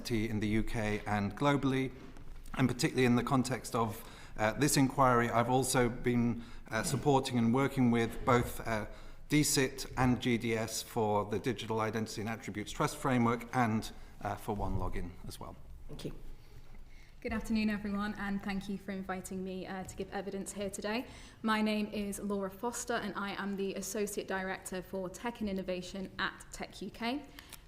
identity in the UK and globally, and particularly in the context of this inquiry. I've also been supporting and working with both DCIT and GDS for the Digital Identity and Attributes Trust Framework and for OneLogin as well. Thank you. Good afternoon, everyone, and thank you for inviting me to give evidence here today. My name is Laura Foster, and I am the Associate Director for Tech and Innovation at Tech UK.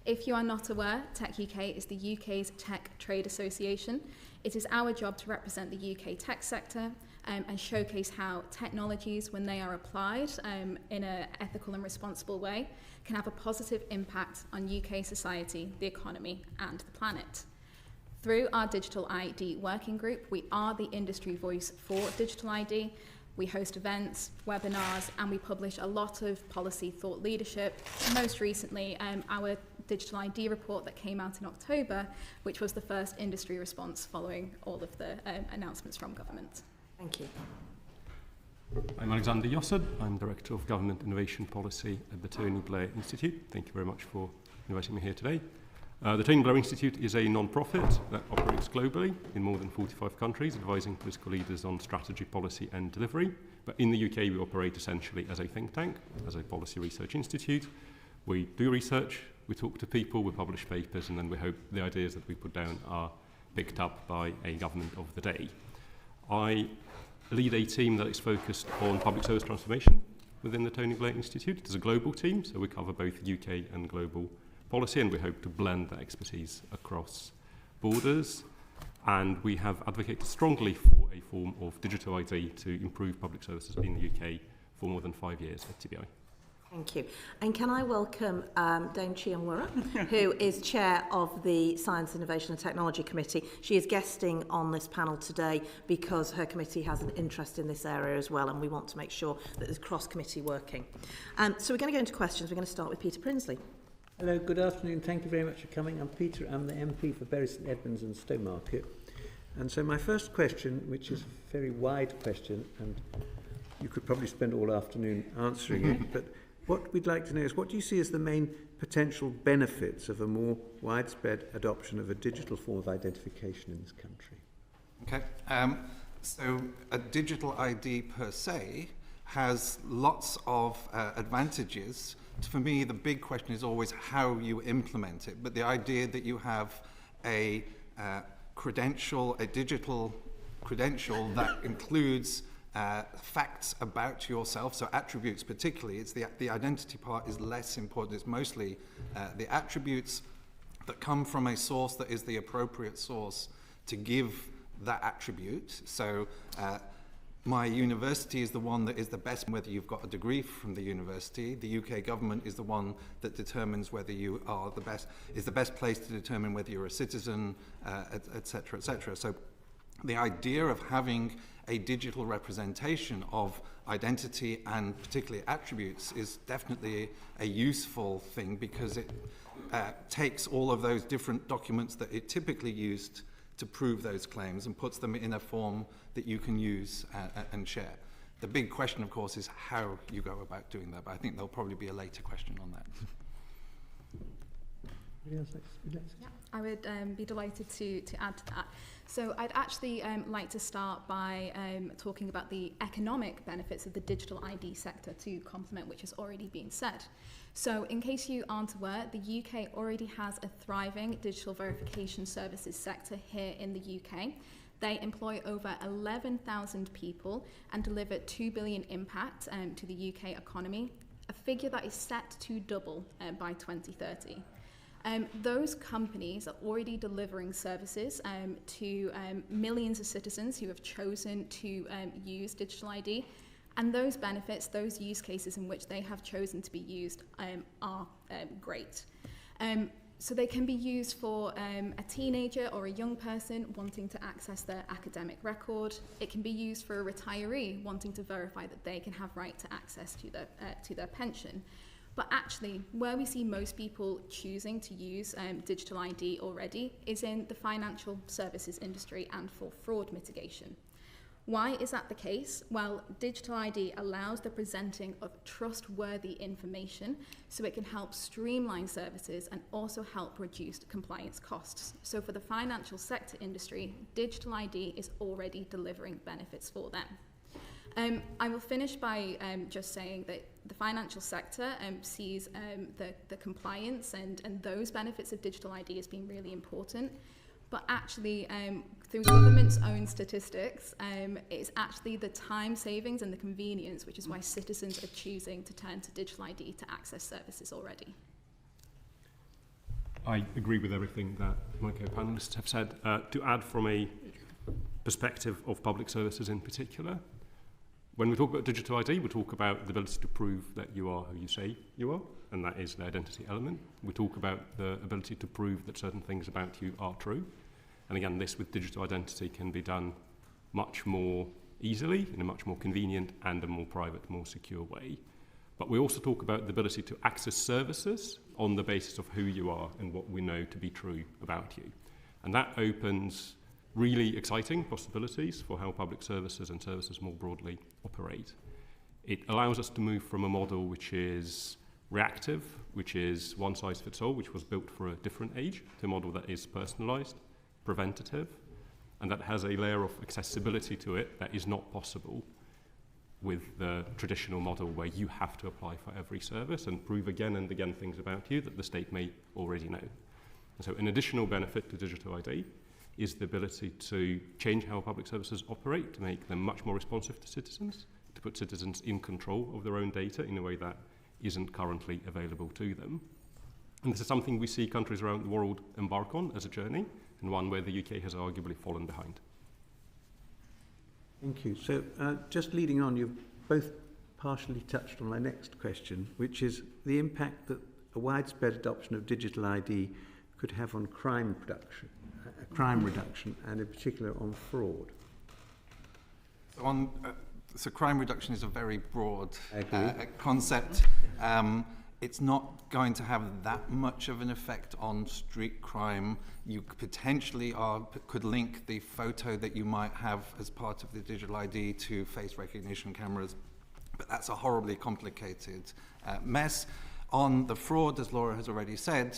If you are not aware, Tech UK is the UK's tech trade association. It is our job to represent the UK tech sector and showcase how technologies, when they are applied in an ethical and responsible way, can have a positive impact on UK society, the economy, and the planet. Through our Digital ID Working Group, we are the industry voice for Digital ID. We host events, webinars, and we publish a lot of policy thought leadership. Most recently, our Digital ID report that came out in October, which was the first industry response following all of the announcements from government. Thank you. I'm Alexander Yossard. I'm Director of Government Innovation Policy at the Tony Blair Institute. Thank you very much for inviting me here today. The Tony Blair Institute is a non-profit that operates globally in more than 45 countries, advising political leaders on strategy, policy and delivery. But in the UK, we operate essentially as a think tank, as a policy research institute. We do research, we talk to people, we publish papers, and then we hope the ideas that we put down are picked up by a government of the day. I lead a team that is focused on public service transformation within the Tony Blair Institute. It is a global team, so we cover both UK and global policy, and we hope to blend that expertise across borders. And we have advocated strongly for a form of digital ID to improve public services in the UK for more than 5 years at TBI. Thank you. And can I welcome Dame Chian Wurra, who is Chair of the Science, Innovation and Technology Committee. She is guesting on this panel today because her committee has an interest in this area as well, and we want to make sure that there's cross-committee working. So we're going to go into questions. We're going to start with Peter Prinsley. Hello, good afternoon. Thank you very much for coming. I'm Peter. I'm the MP for Bury St Edmunds and Stowmarket. And so my first question, which is a very wide question, and you could probably spend all afternoon answering it, but what we'd like to know is, what do you see as the main potential benefits of a more widespread adoption of a digital form of identification in this country? Okay, so a digital ID per se has lots of advantages. For me, the big question is always how you implement it. But the idea that you have a credential, a digital credential that includes facts about yourself, so attributes particularly, it's the identity part is less important. It's mostly the attributes that come from a source that is the appropriate source to give that attribute. So my university is the one that is the best, whether you've got a degree from the university. The UK government is the one that determines whether you are the best, is the best place to determine whether you're a citizen, et cetera, et cetera. So the idea of having a digital representation of identity and particularly attributes is definitely a useful thing, because it takes all of those different documents that it typically used to prove those claims and puts them in a form that you can use and share. The big question, of course, is how you go about doing that, but I think there'll probably be a later question on that. Yeah, I would be delighted to add to that. So I'd actually like to start by talking about the economic benefits of the digital ID sector to complement which has already been said. So in case you aren't aware, the UK already has a thriving digital verification services sector here in the UK. They employ over 11,000 people and deliver 2 billion impact to the UK economy, a figure that is set to double by 2030. Those companies are already delivering services to millions of citizens who have chosen to use digital ID, and those benefits, those use cases in which they have chosen to be used are great. So they can be used for a teenager or a young person wanting to access their academic record. It can be used for a retiree wanting to verify that they can have right to access to their pension. But actually, where we see most people choosing to use digital ID already is in the financial services industry and for fraud mitigation. Why is that the case? Well, digital ID allows the presenting of trustworthy information, so it can help streamline services and also help reduce compliance costs. So for the financial sector industry, digital ID is already delivering benefits for them. I will finish by just saying that the financial sector sees the compliance and those benefits of digital ID as being really important. But actually, through government's own statistics, it's actually the time savings and the convenience, which is why citizens are choosing to turn to digital ID to access services already. I agree with everything that my co-panelists have said. To add from a perspective of public services in particular, when we talk about digital ID, we talk about the ability to prove that you are who you say you are, and that is the identity element. We talk about the ability to prove that certain things about you are true. And again, this with digital identity can be done much more easily, in a much more convenient and a more private, more secure way. But we also talk about the ability to access services on the basis of who you are and what we know to be true about you. And that opens really exciting possibilities for how public services and services more broadly operate. It allows us to move from a model which is reactive, which is one size fits all, which was built for a different age, to a model that is personalized, preventative, and that has a layer of accessibility to it that is not possible with the traditional model where you have to apply for every service and prove again and again things about you that the state may already know. And so an additional benefit to digital ID is the ability to change how public services operate, to make them much more responsive to citizens, to put citizens in control of their own data in a way that isn't currently available to them. And this is something we see countries around the world embark on as a journey, and one where the UK has arguably fallen behind. Thank you. So just leading on, you've both partially touched on my next question, which is the impact that a widespread adoption of digital ID could have on crime reduction, and in particular on fraud. So crime reduction is a very broad concept. It's not going to have that much of an effect on street crime. You potentially could link the photo that you might have as part of the digital ID to face recognition cameras, but that's a horribly complicated mess. On the fraud, as Laura has already said,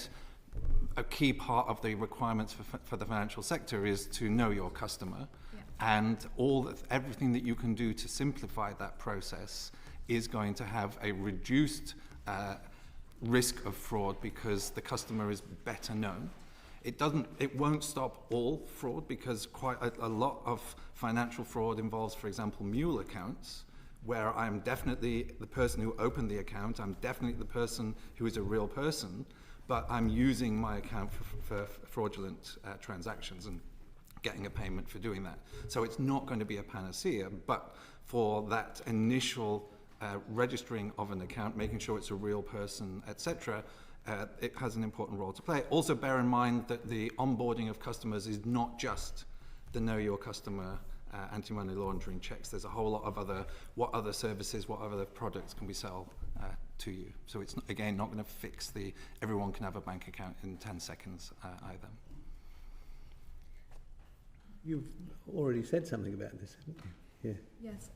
a key part of the requirements for the financial sector is to know your customer. Yeah. And everything that you can do to simplify that process is going to have a reduced risk of fraud because the customer is better known. It won't stop all fraud because quite a lot of financial fraud involves, for example, mule accounts, where I'm definitely the person who opened the account, I'm definitely the person who is a real person, but I'm using my account for fraudulent transactions and getting a payment for doing that. So it's not going to be a panacea, but for that initial registering of an account, making sure it's a real person, etc., it has an important role to play. Also bear in mind that the onboarding of customers is not just the Know Your Customer anti-money laundering checks. There's a whole lot of what other services, what other products can we sell to you. So it's, again, not going to fix everyone can have a bank account in 10 seconds either. You've already said something about this, haven't you? Yeah. Yes,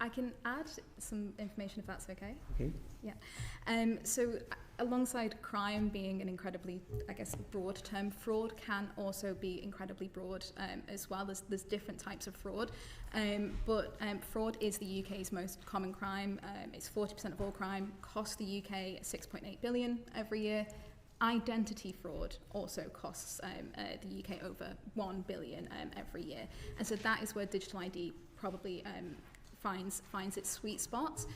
I can add some information if that's okay. Okay. Yeah. So alongside crime being an incredibly, I guess, broad term, fraud can also be incredibly broad as well. There's different types of fraud, but fraud is the UK's most common crime. It's 40% of all crime, costs the UK 6.8 billion every year. Identity fraud also costs the UK over 1 billion every year. And so that is where digital ID probably finds its sweet spot.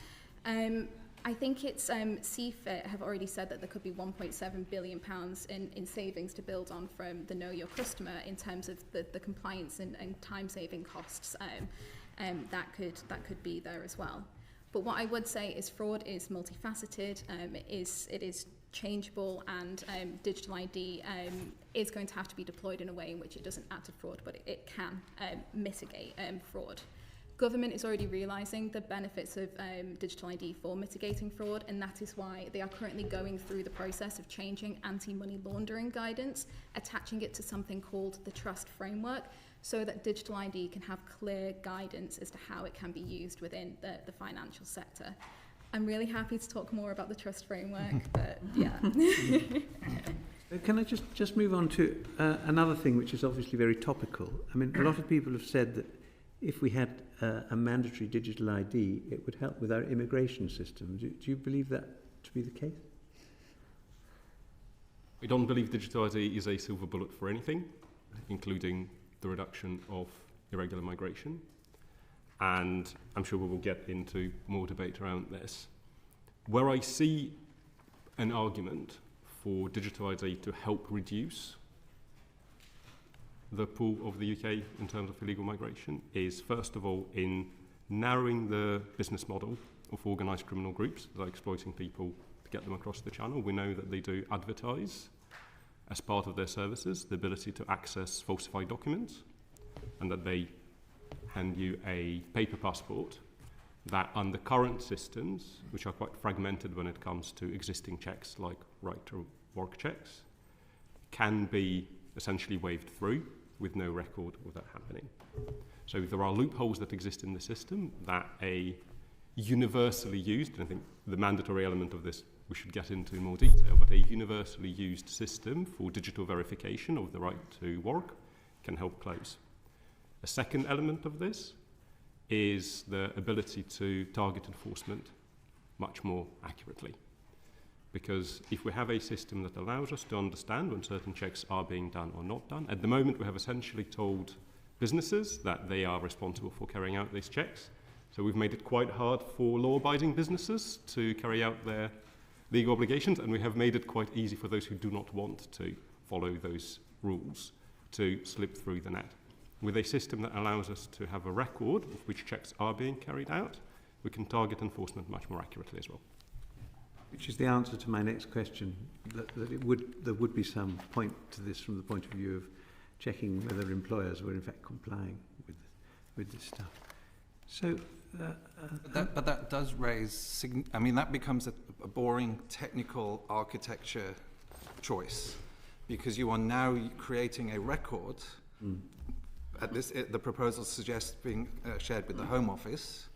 I think it's CFIT have already said that there could be £1.7 billion in savings to build on from the Know Your Customer in terms of the compliance and time-saving costs that could be there as well. But what I would say is fraud is multifaceted. It is changeable, and digital ID is going to have to be deployed in a way in which it doesn't add to fraud, but it can mitigate fraud. Government is already realising the benefits of digital ID for mitigating fraud, and that is why they are currently going through the process of changing anti-money laundering guidance, attaching it to something called the Trust Framework, so that digital ID can have clear guidance as to how it can be used within the financial sector. I'm really happy to talk more about the Trust Framework, but yeah. Can I just move on to another thing which is obviously very topical? I mean, a lot of people have said that if we had a mandatory digital ID, it would help with our immigration system. Do you believe that to be the case? We don't believe digital ID is a silver bullet for anything, including the reduction of irregular migration. And I'm sure we will get into more debate around this. Where I see an argument for digital ID to help reduce the pool of the UK in terms of illegal migration is, first of all, in narrowing the business model of organised criminal groups that are exploiting people to get them across the channel. We know that they do advertise as part of their services the ability to access falsified documents, and that they hand you a paper passport that under current systems, which are quite fragmented when it comes to existing checks like right to work checks, can be essentially waved through with no record of that happening. So there are loopholes that exist in the system that a universally used, and I think the mandatory element of this we should get into in more detail, but a universally used system for digital verification of the right to work can help close. A second element of this is the ability to target enforcement much more accurately. Because if we have a system that allows us to understand when certain checks are being done or not done, at the moment we have essentially told businesses that they are responsible for carrying out these checks. So we've made it quite hard for law-abiding businesses to carry out their legal obligations, and we have made it quite easy for those who do not want to follow those rules to slip through the net. With a system that allows us to have a record of which checks are being carried out, we can target enforcement much more accurately as well. Which is the answer to my next question, that there would be some point to this from the point of view of checking whether employers were in fact complying with this stuff. So, but that does raise, I mean, that becomes a boring technical architecture choice, because you are now creating a record. At this, the proposal suggests being shared with the Home Office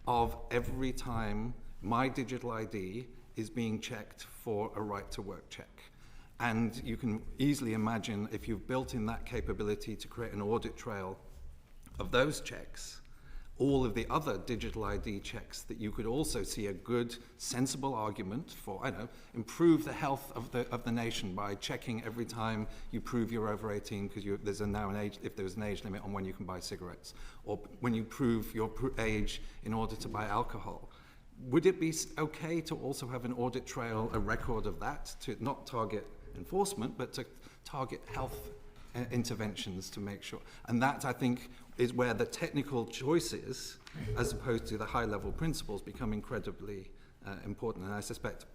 of every time my digital ID is being checked for a right to work check. And you can easily imagine if you've built in that capability to create an audit trail of those checks, all of the other digital ID checks, that you could also see a good, sensible argument for, I don't know, improve the health of the nation by checking every time you prove you're over 18, because there's now an age, if there's an age limit on when you can buy cigarettes, or when you prove your age in order to buy alcohol. Would it be okay to also have an audit trail, a record of that, to not target enforcement, but to target health interventions to make sure? And that, I think, is where the technical choices, as opposed to the high-level principles, become incredibly important. And I suspect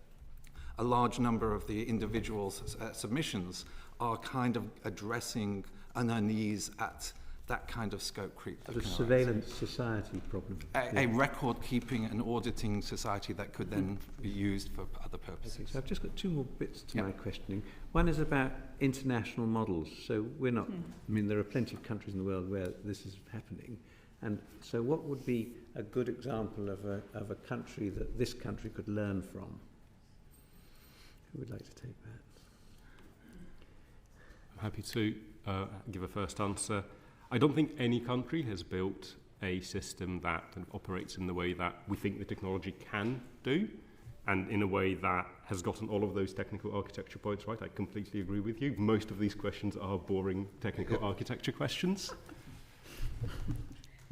a large number of the individual submissions are kind of addressing an unease at that kind of scope creep. The surveillance society problem. A record-keeping and auditing society that could then be used for other purposes. Okay, so I've just got two more bits to my questioning. One is about international models. So we're not, I mean, there are plenty of countries in the world where this is happening. And so what would be a good example of a country that this country could learn from? Who would like to take that? I'm happy to give a first answer. I don't think any country has built a system that operates in the way that we think the technology can do, and in a way that has gotten all of those technical architecture points right. I completely agree with you. Most of these questions are boring technical architecture questions.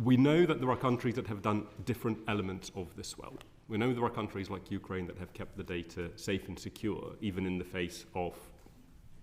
We know that there are countries that have done different elements of this well. We know there are countries like Ukraine that have kept the data safe and secure, even in the face of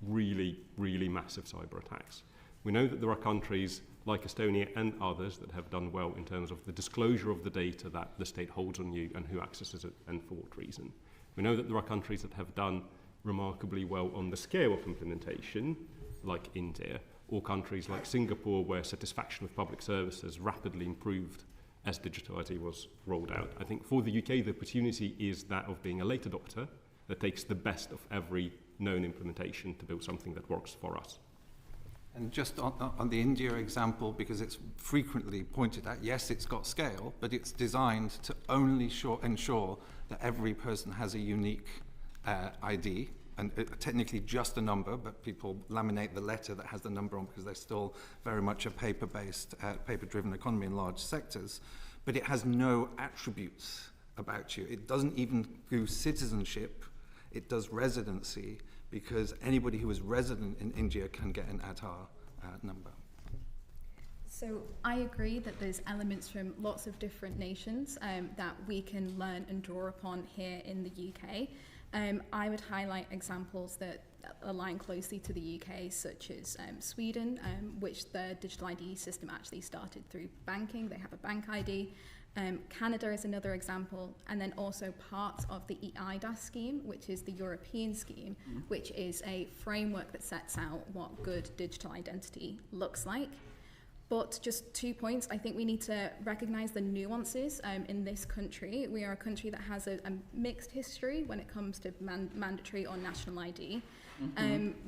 really, really massive cyber attacks. We know that there are countries like Estonia and others that have done well in terms of the disclosure of the data that the state holds on you and who accesses it and for what reason. We know that there are countries that have done remarkably well on the scale of implementation, like India, or countries like Singapore, where satisfaction with public services rapidly improved as digital ID was rolled out. I think for the UK, the opportunity is that of being a late adopter that takes the best of every known implementation to build something that works for us. And just on the India example, because it's frequently pointed at, yes, it's got scale, but it's designed to only ensure that every person has a unique ID, and technically just a number, but people laminate the letter that has the number on because they're still very much a paper-based, paper-driven economy in large sectors. But it has no attributes about you. It doesn't even do citizenship. It does residency, because anybody who is resident in India can get an Aadhaar number. So I agree that there's elements from lots of different nations that we can learn and draw upon here in the UK. I would highlight examples that align closely to the UK, such as Sweden, which the digital ID system actually started through banking. They have a bank ID. Canada is another example, and then also part of the eIDAS scheme, which is the European scheme, which is a framework that sets out what good digital identity looks like. But just 2 points, I think we need to recognise the nuances in this country. We are a country that has a mixed history when it comes to mandatory or national ID.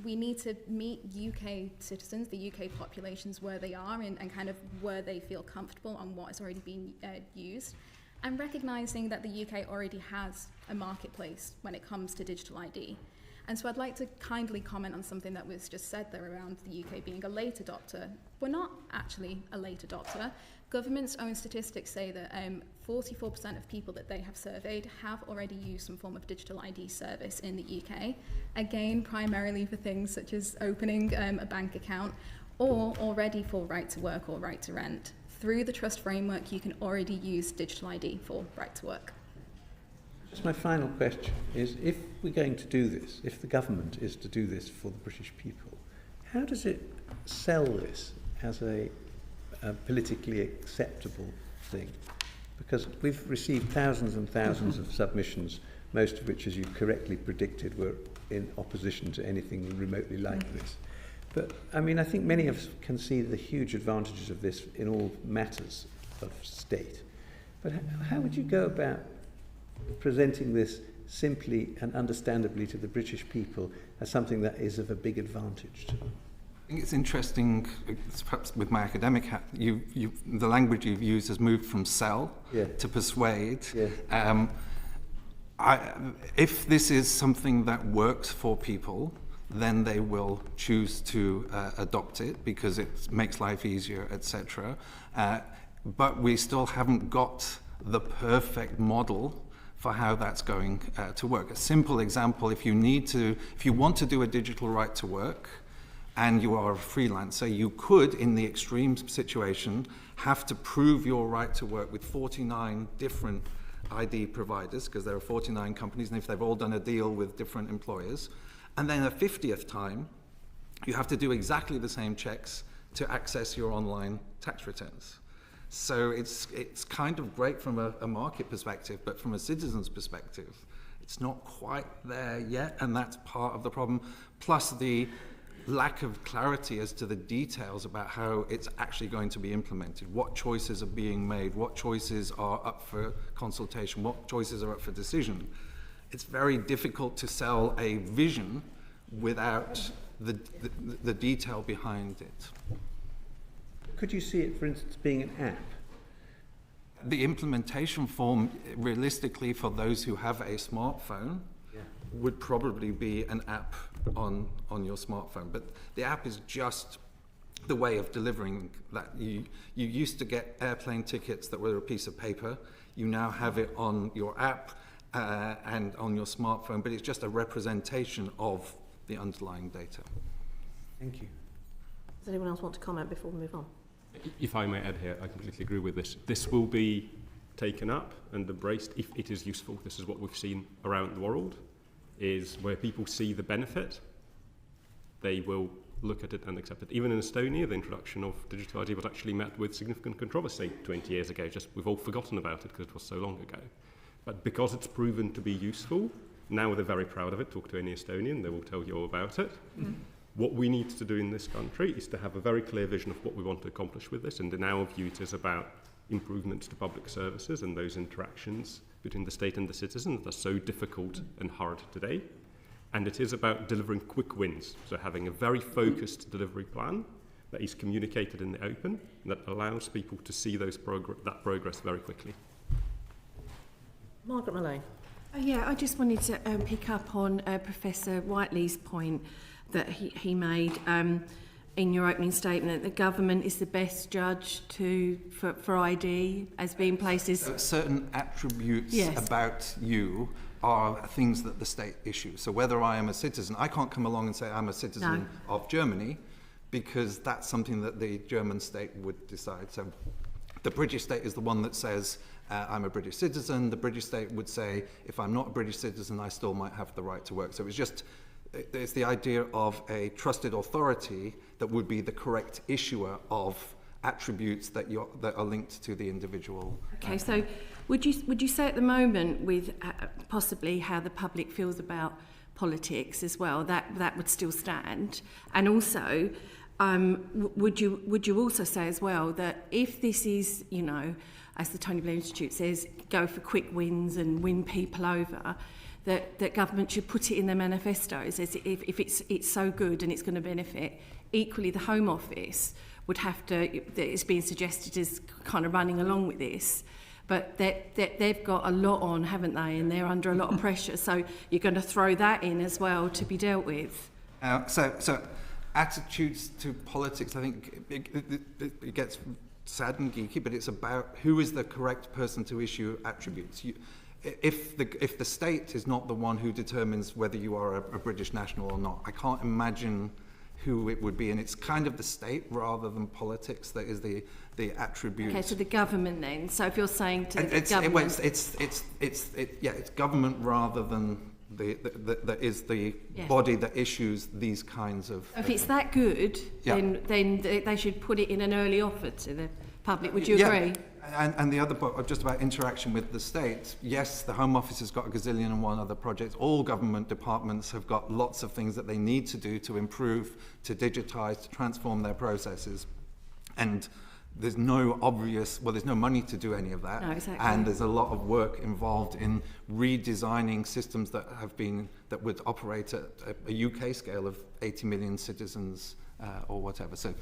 We need to meet UK citizens, the UK populations, where they are and kind of where they feel comfortable on what is already being used. And recognising that the UK already has a marketplace when it comes to digital ID. And so I'd like to kindly comment on something that was just said there around the UK being a late adopter. We're not actually a late adopter. Government's own statistics say that 44% of people that they have surveyed have already used some form of digital ID service in the UK. Again, primarily for things such as opening a bank account, or already for right to work or right to rent. Through the Trust framework, you can already use digital ID for right to work. Just my final question is, if we're going to do this, if the government is to do this for the British people, how does it sell this as a politically acceptable thing? Because we've received thousands and thousands of submissions, most of which, as you correctly predicted, were in opposition to anything remotely like this. But, I mean, I think many of us can see the huge advantages of this in all matters of state. But how would you go about presenting this simply and understandably to the British people as something that is of a big advantage to them? I think it's interesting, perhaps with my academic hat, the language you've used has moved from sell to persuade. Yeah. If this is something that works for people, then they will choose to adopt it because it makes life easier, etc. But we still haven't got the perfect model for how that's going to work. A simple example, if you want to do a digital right to work and you are a freelancer, you could, in the extreme situation, have to prove your right to work with 49 different ID providers, because there are 49 companies, and if they've all done a deal with different employers, and then a 50th time, you have to do exactly the same checks to access your online tax returns. So it's kind of great from a market perspective, but from a citizen's perspective, it's not quite there yet, and that's part of the problem. Plus the lack of clarity as to the details about how it's actually going to be implemented, what choices are being made, what choices are up for consultation, what choices are up for decision. It's very difficult to sell a vision without the detail behind it. Could you see it, for instance, being an app? The implementation form, realistically, for those who have a smartphone, would probably be an app on your smartphone. But the app is just the way of delivering that. You used to get airplane tickets that were a piece of paper. You now have it on your app and on your smartphone, but it's just a representation of the underlying data. Thank you. Does anyone else want to comment before we move on? If I may add here, I completely agree with this. This will be taken up and embraced if it is useful. This is what we've seen around the world, is where people see the benefit, they will look at it and accept it. Even in Estonia, the introduction of digital ID was actually met with significant controversy 20 years ago. Just we've all forgotten about it because it was so long ago. But because it's proven to be useful, now they're very proud of it. Talk to any Estonian, they will tell you all about it. What we need to do in this country is to have a very clear vision of what we want to accomplish with this, and in our view it is about improvements to public services and those interactions between the state and the citizen that are so difficult and hard today. And it is about delivering quick wins, so having a very focused delivery plan that is communicated in the open and that allows people to see that progress very quickly. Margaret Malone. Yeah, I just wanted to pick up on Professor Whiteley's point that he made in your opening statement, that the government is the best judge for ID as being placed as... Certain attributes Yes. about you are things that the state issues. So whether I am a citizen, I can't come along and say I'm a citizen of Germany, because that's something that the German state would decide. So the British state is the one that says, I'm a British citizen. The British state would say, if I'm not a British citizen, I still might have the right to work. So it's the idea of a trusted authority that would be the correct issuer of attributes that are linked to the individual. Okay, so would you say at the moment, with possibly how the public feels about politics as well, that would still stand? And also, would you also say as well that if this is, you know, as the Tony Blair Institute says, go for quick wins and win people over, that government should put it in their manifestos as if it's so good and it's going to benefit. Equally, the Home Office would have to, it's being suggested as kind of running along with this, but they've got a lot on, haven't they? And they're under a lot of pressure. So you're going to throw that in as well to be dealt with. So attitudes to politics, I think it gets sad and geeky, but it's about who is the correct person to issue attributes. If the state is not the one who determines whether you are a British national or not, I can't imagine who it would be, and it's kind of the state rather than politics that is the attribute. Okay, so the government then. So if you're saying to the It's government rather than that is the body that issues these kinds of... If it's that good, then they should put it in an early offer to the public. Would you agree? And the other part, just about interaction with the state, yes, the Home Office has got a gazillion and one other projects. All government departments have got lots of things that they need to do to improve, to digitise, to transform their processes. And there's no there's no money to do any of that. No, exactly. And there's a lot of work involved in redesigning systems that would operate at a UK scale of 80 million citizens or whatever. So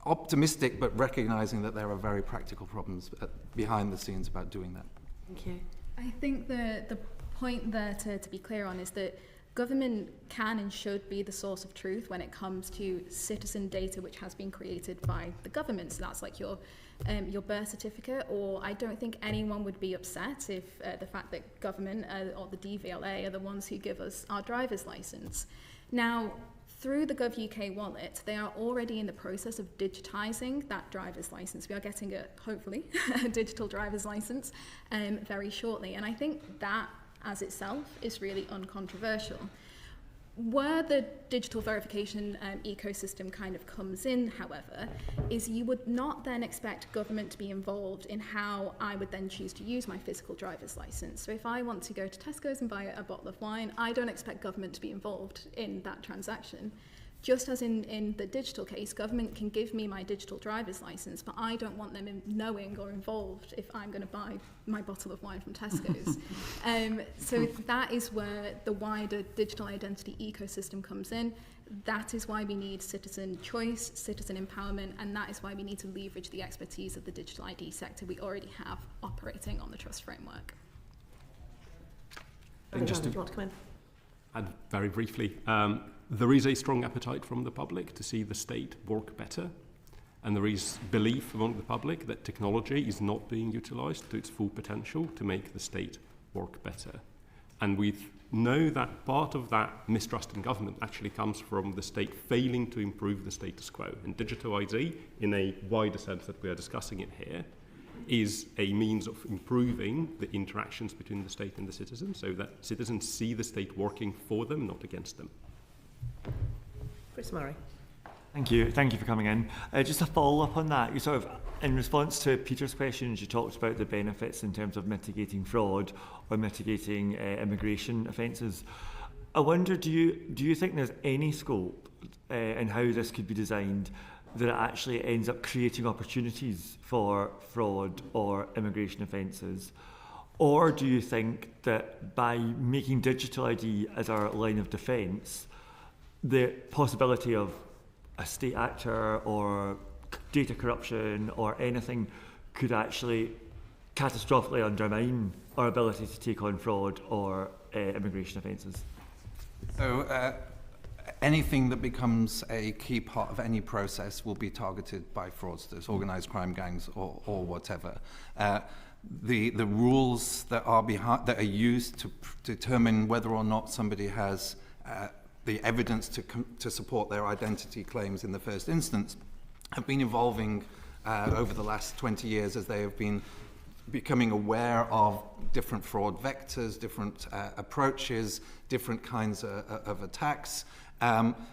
optimistic, but recognising that there are very practical problems behind the scenes about doing that. Thank you. I think the point there to be clear on is that government can and should be the source of truth when it comes to citizen data which has been created by the government. So that's like your birth certificate, or I don't think anyone would be upset if the fact that government or the DVLA are the ones who give us our driver's licence. Now, through the GovUK wallet, they are already in the process of digitising that driver's licence. We are getting hopefully, a digital driver's licence very shortly. And I think that as itself is really uncontroversial. Where the digital verification ecosystem kind of comes in, however, is you would not then expect government to be involved in how I would then choose to use my physical driver's licence. So if I want to go to Tesco's and buy a bottle of wine, I don't expect government to be involved in that transaction. Just as in the digital case, government can give me my digital driver's licence, but I don't want them knowing or involved if I'm going to buy my bottle of wine from Tesco's. So that is where the wider digital identity ecosystem comes in. That is why we need citizen choice, citizen empowerment, and that is why we need to leverage the expertise of the digital ID sector we already have operating on the trust framework. And just do you want to come in? add very briefly, there is a strong appetite from the public to see the state work better, and there is belief among the public that technology is not being utilised to its full potential to make the state work better. And we know that part of that mistrust in government actually comes from the state failing to improve the status quo. And digital ID, in a wider sense that we are discussing it here, is a means of improving the interactions between the state and the citizens, so that citizens see the state working for them, not against them. Chris Murray. Thank you for coming in. Just a follow-up on that, you sort of, in response to Peter's questions, you talked about the benefits in terms of mitigating fraud or mitigating immigration offences. I wonder, do you think there's any scope in how this could be designed that it actually ends up creating opportunities for fraud or immigration offences? Or do you think that by making digital ID as our line of defence, the possibility of a state actor or data corruption or anything could actually catastrophically undermine our ability to take on fraud or immigration offences? So anything that becomes a key part of any process will be targeted by fraudsters, organised crime gangs, or whatever. The rules that are used to determine whether or not somebody has the evidence to support their identity claims in the first instance have been evolving over the last 20 years as they have been becoming aware of different fraud vectors, different approaches, different kinds of attacks.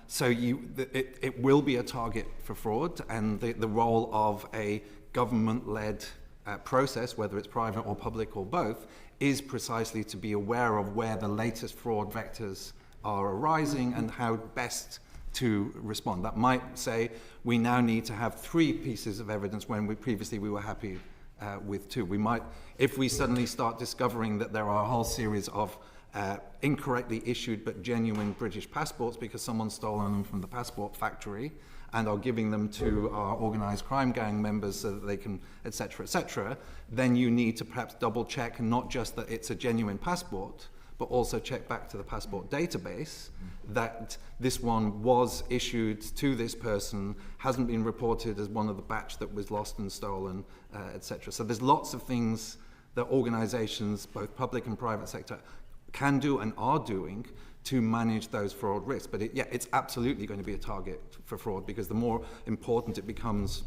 So it will be a target for fraud, and the role of a government-led process, whether it's private or public or both, is precisely to be aware of where the latest fraud vectors are arising and how best to respond. That might say we now need to have 3 pieces of evidence when previously we were happy with 2. We might, if we suddenly start discovering that there are a whole series of incorrectly issued but genuine British passports because someone's stolen them from the passport factory and are giving them to our organised crime gang members so that they can, etc., then you need to perhaps double check not just that it's a genuine passport, but also check back to the passport database that this one was issued to this person, hasn't been reported as one of the batch that was lost and stolen, etc. So there's lots of things that organisations, both public and private sector, can do and are doing to manage those fraud risks. But it's absolutely going to be a target for fraud, because the more important it becomes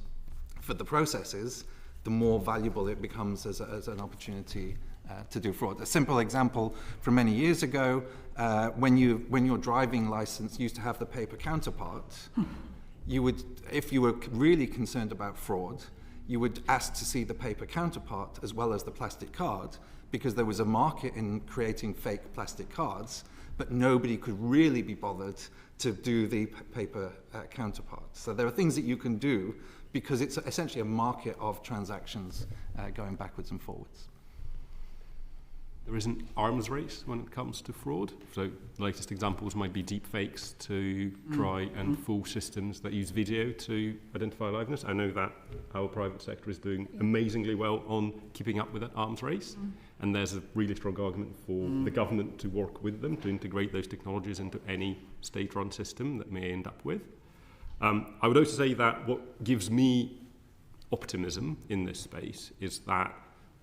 for the processes, the more valuable it becomes as an opportunity to do fraud. A simple example from many years ago, when your driving license used to have the paper counterpart, you would, if you were really concerned about fraud, you would ask to see the paper counterpart as well as the plastic card, because there was a market in creating fake plastic cards, but nobody could really be bothered to do the paper counterpart. So there are things that you can do because it's essentially a market of transactions going backwards and forwards. There is an arms race when it comes to fraud. So the latest examples might be deep fakes to try and fool systems that use video to identify liveness. I know that our private sector is doing amazingly well on keeping up with that arms race. And there's a really strong argument for the government to work with them to integrate those technologies into any state-run system that may end up with. I would also say that what gives me optimism in this space is that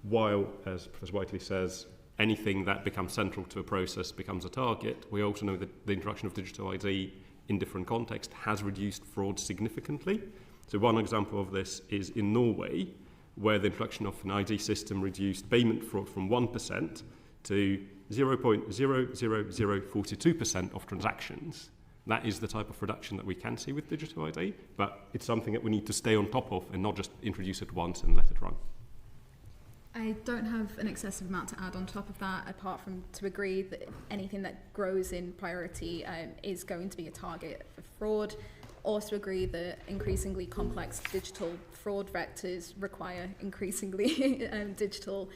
while, as Professor Whiteley says, anything that becomes central to a process becomes a target, we also know that the introduction of digital ID in different contexts has reduced fraud significantly. So one example of this is in Norway, where the introduction of an ID system reduced payment fraud from 1% to 0.00042% of transactions. That is the type of reduction that we can see with digital ID, but it's something that we need to stay on top of and not just introduce it once and let it run. I don't have an excessive amount to add on top of that, apart from to agree that anything that grows in priority is going to be a target for fraud. Also agree that increasingly complex digital fraud vectors require increasingly digital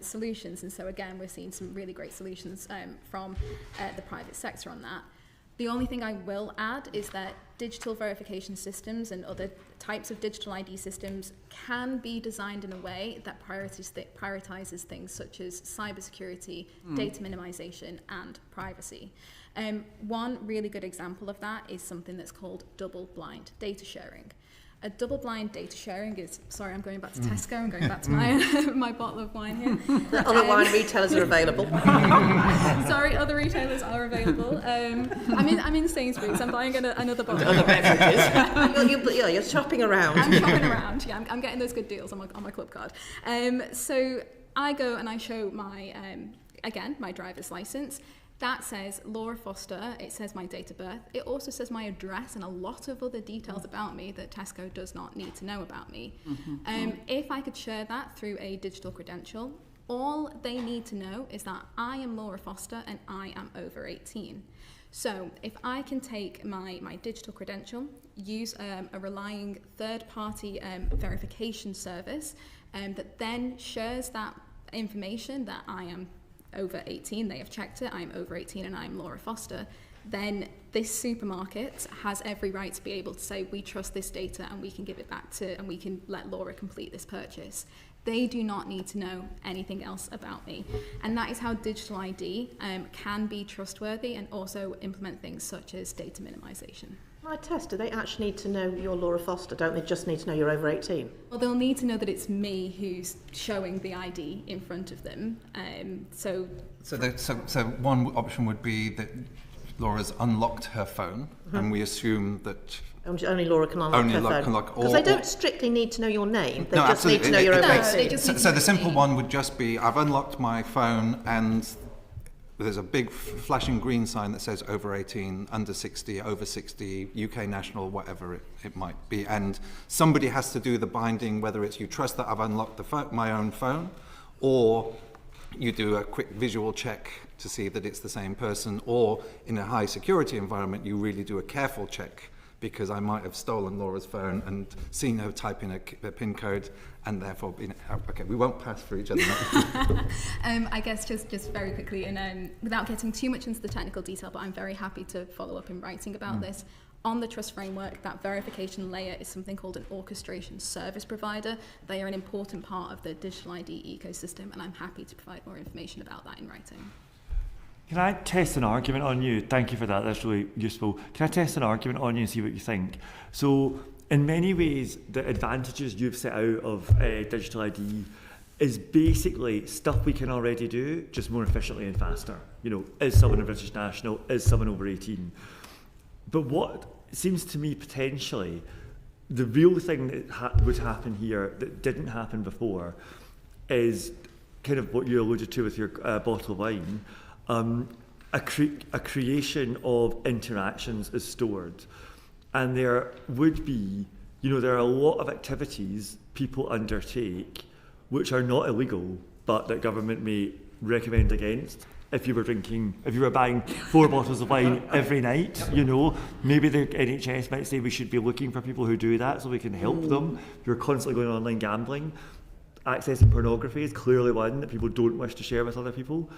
solutions. And so again, we're seeing some really great solutions from the private sector on that. The only thing I will add is that digital verification systems and other types of digital ID systems can be designed in a way that prioritizes things such as cybersecurity, data minimization, and privacy. One really good example of that is something that's called double-blind data sharing. A double-blind data sharing is, sorry, I'm going back to Tesco, I'm going back to my my bottle of wine here. Other wine retailers are available. Sorry, other retailers are available. I'm in Sainsbury's, I'm buying another bottle. Other beverages. You're shopping around. I'm shopping around, yeah, I'm getting those good deals on my club card. So I go and I show my, again, my driver's license. That says Laura Foster, it says my date of birth. It also says my address and a lot of other details about me that Tesco does not need to know about me. If I could share that through a digital credential, All they need to know is that I am Laura Foster and I am over 18. So if I can take my digital credential, use a relying third-party verification service that then shares that information that I am over 18, they have checked it, I'm over 18 and I'm Laura Foster, then this supermarket has every right to be able to say, we trust this data and we can give it back to, and we can let Laura complete this purchase. They do not need to know anything else about me. And that is how digital ID can be trustworthy and also implement things such as data minimization. Can I test? Do they actually need to know you're Laura Foster? Don't they just need to know you're over 18? Well, they'll need to know that it's me who's showing the ID in front of them. So one option would be that Laura's unlocked her phone, and we assume that only Laura can unlock her phone. Because they don't strictly need to know your name. They just need to know you're over 18. So the simple one would just be, I've unlocked my phone and there's a big flashing green sign that says over 18, under 60, over 60, UK national, whatever it might be. And somebody has to do the binding, whether it's you trust that I've unlocked my own phone, or you do a quick visual check to see that it's the same person, or in a high security environment, you really do a careful check, because I might have stolen Laura's phone and seen her type in a PIN code, and therefore, okay, we won't pass for each other. I guess just very quickly, and without getting too much into the technical detail, but I'm very happy to follow up in writing about this. On the trust framework, that verification layer is something called an orchestration service provider. They are an important part of the digital ID ecosystem, and I'm happy to provide more information about that in writing. Can I test an argument on you? Thank you for that, that's really useful. Can I test an argument on you and see what you think? So, in many ways, the advantages you've set out of digital ID is basically stuff we can already do, just more efficiently and faster. You know, is someone a British national? Is someone over 18? But what seems to me potentially, the real thing that would happen here that didn't happen before is kind of what you alluded to with your bottle of wine. A creation of interactions is stored, and there would be, there are a lot of activities people undertake which are not illegal, but that government may recommend against. If you were buying 4 bottles of wine every night, maybe the NHS might say we should be looking for people who do that so we can help them. You're constantly going online gambling. Accessing pornography is clearly one that people don't wish to share with other people.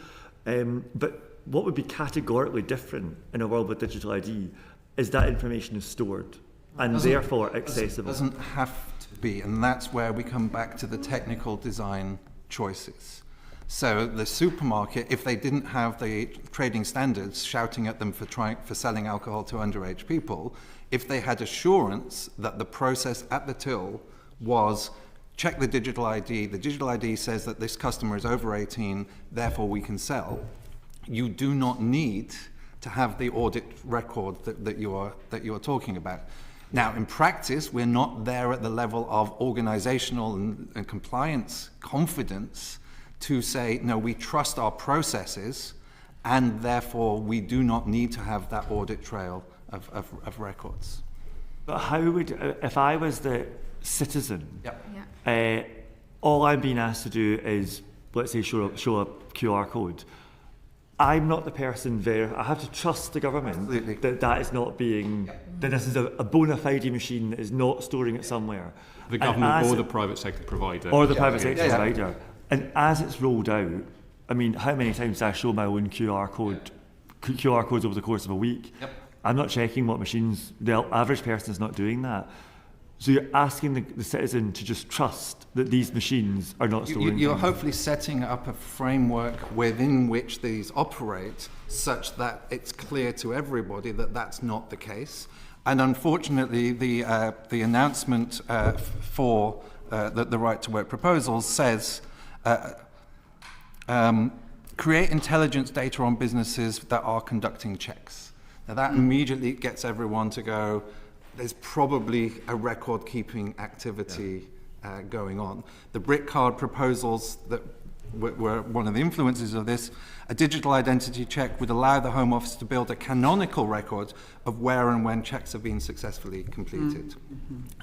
But what would be categorically different in a world with digital ID is that information is stored and therefore accessible. It doesn't have to be, and that's where we come back to the technical design choices. So the supermarket, if they didn't have the trading standards shouting at them for selling alcohol to underage people, if they had assurance that the process at the till was check the digital ID says that this customer is over 18, therefore we can sell, you do not need to have the audit record that you are talking about. Now, in practice, we're not there at the level of organizational and compliance confidence to say, no, we trust our processes, and therefore we do not need to have that audit trail of records. But how would, if I was the citizen, Yep. All I'm being asked to do is, let's say, show a QR code. I'm not the person there. I have to trust the government that is not being, that this is a bona fide machine that is not storing it somewhere. The government or the private sector provider. Or the private sector provider. And as it's rolled out, I mean, how many times do I show my own QR codes over the course of a week? Yep. I'm not checking what machines, the average person is not doing that. So you're asking the citizen to just trust that these machines are not storing You're things. hopefully setting up a framework within which these operate such that it's clear to everybody that that's not the case. And unfortunately, the announcement for the Right to Work proposals says create intelligence data on businesses that are conducting checks. Now that immediately gets everyone to go, there's probably a record-keeping activity going on. The BritCard proposals that were one of the influences of this, a digital identity check would allow the Home Office to build a canonical record of where and when checks have been successfully completed.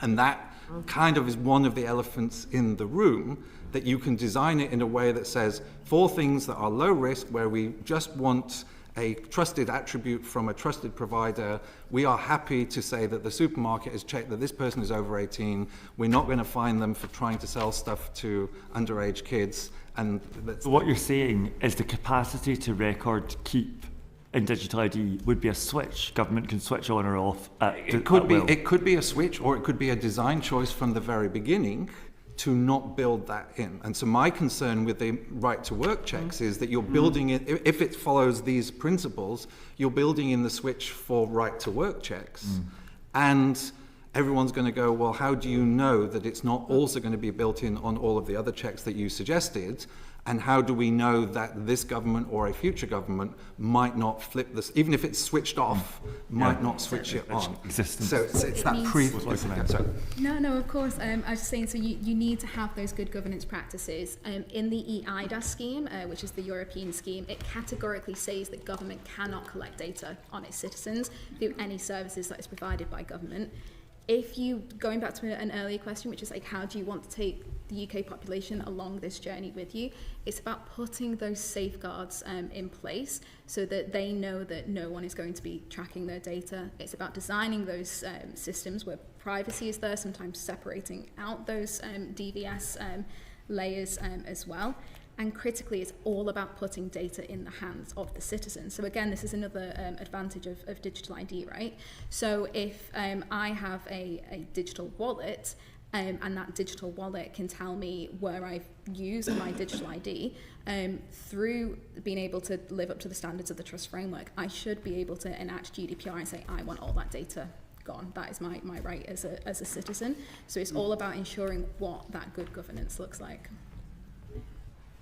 And that kind of is one of the elephants in the room, that you can design it in a way that says, for things that are low risk, where we just want a trusted attribute from a trusted provider, we are happy to say that the supermarket has checked that this person is over 18. We're not going to fine them for trying to sell stuff to underage kids. And that's What you're saying is the capacity to record keep in digital ID would be a switch. Government can switch on or off at it could be will. it could be a switch, or it could be a design choice from the very beginning to not build that in. And so my concern with the right to work checks is that you're building it, if it follows these principles, you're building in the switch for right to work checks. And everyone's going to go, well, how do you know that it's not also going to be built in on all of the other checks that you suggested? And how do we know that this government or a future government might not flip this, even if it's switched off, might not switch it on? Existence. So it's that sorry. No, of course. I was just saying, so you need to have those good governance practices. In the EIDAS scheme, which is the European scheme, it categorically says that government cannot collect data on its citizens through any services that is provided by government. If you, going back to an earlier question, which is like, how do you want to take the UK population along this journey with you? It's about putting those safeguards in place so that they know that no one is going to be tracking their data. It's about designing those systems where privacy is there, sometimes separating out those DVS layers as well. And critically, it's all about putting data in the hands of the citizen. So again, this is another advantage of digital ID, right? So if I have a digital wallet, and that digital wallet can tell me where I've used my digital ID, through being able to live up to the standards of the trust framework, I should be able to enact GDPR and say, I want all that data gone. That is my right as a citizen. So it's all about ensuring what that good governance looks like.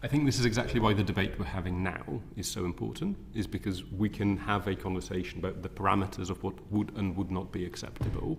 I think this is exactly why the debate we're having now is so important, is because we can have a conversation about the parameters of what would and would not be acceptable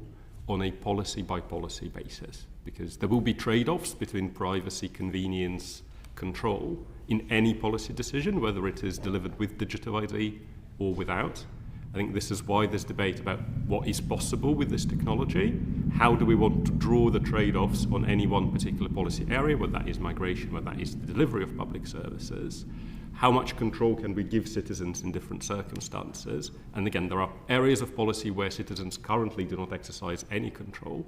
on a policy-by-policy basis, because there will be trade-offs between privacy, convenience, control in any policy decision, whether it is delivered with digital ID or without. I think this is why there's debate about what is possible with this technology. How do we want to draw the trade-offs on any one particular policy area, whether that is migration, whether that is the delivery of public services? How much control can we give citizens in different circumstances? And again, there are areas of policy where citizens currently do not exercise any control.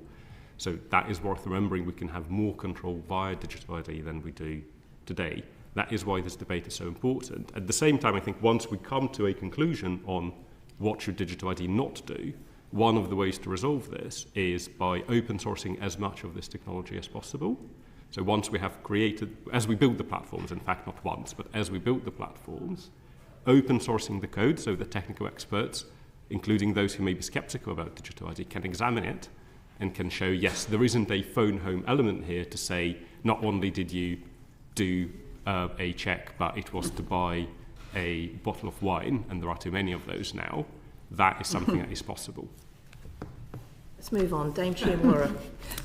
So that is worth remembering. We can have more control via digital ID than we do today. That is why this debate is so important. At the same time, I think once we come to a conclusion on what should digital ID not do, one of the ways to resolve this is by open sourcing as much of this technology as possible. So once we have created, as we build the platforms, in fact not once, but as we build the platforms, open sourcing the code so that technical experts, including those who may be skeptical about digital ID, can examine it and can show, yes, there isn't a phone home element here to say, not only did you do a check, but it was to buy a bottle of wine, and there are too many of those now. That is something that is possible. Let's move on. Dame Chiamura.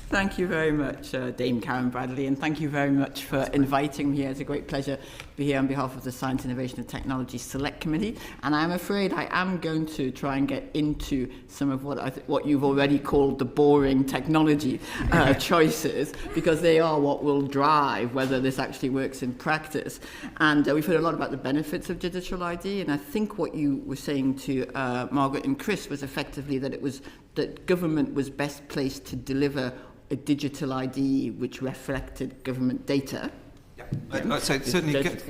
Thank you very much, Dame Karen Bradley, and thank you very much for inviting me here. It's a great pleasure to be here on behalf of the Science, Innovation and Technology Select Committee. And I'm afraid I am going to try and get into some of what you've already called the boring technology choices, because they are what will drive whether this actually works in practice. And we've heard a lot about the benefits of digital ID, and I think what you were saying to Margaret and Chris was effectively that government was best placed to deliver a digital ID which reflected government data. Yeah. So it's certainly good.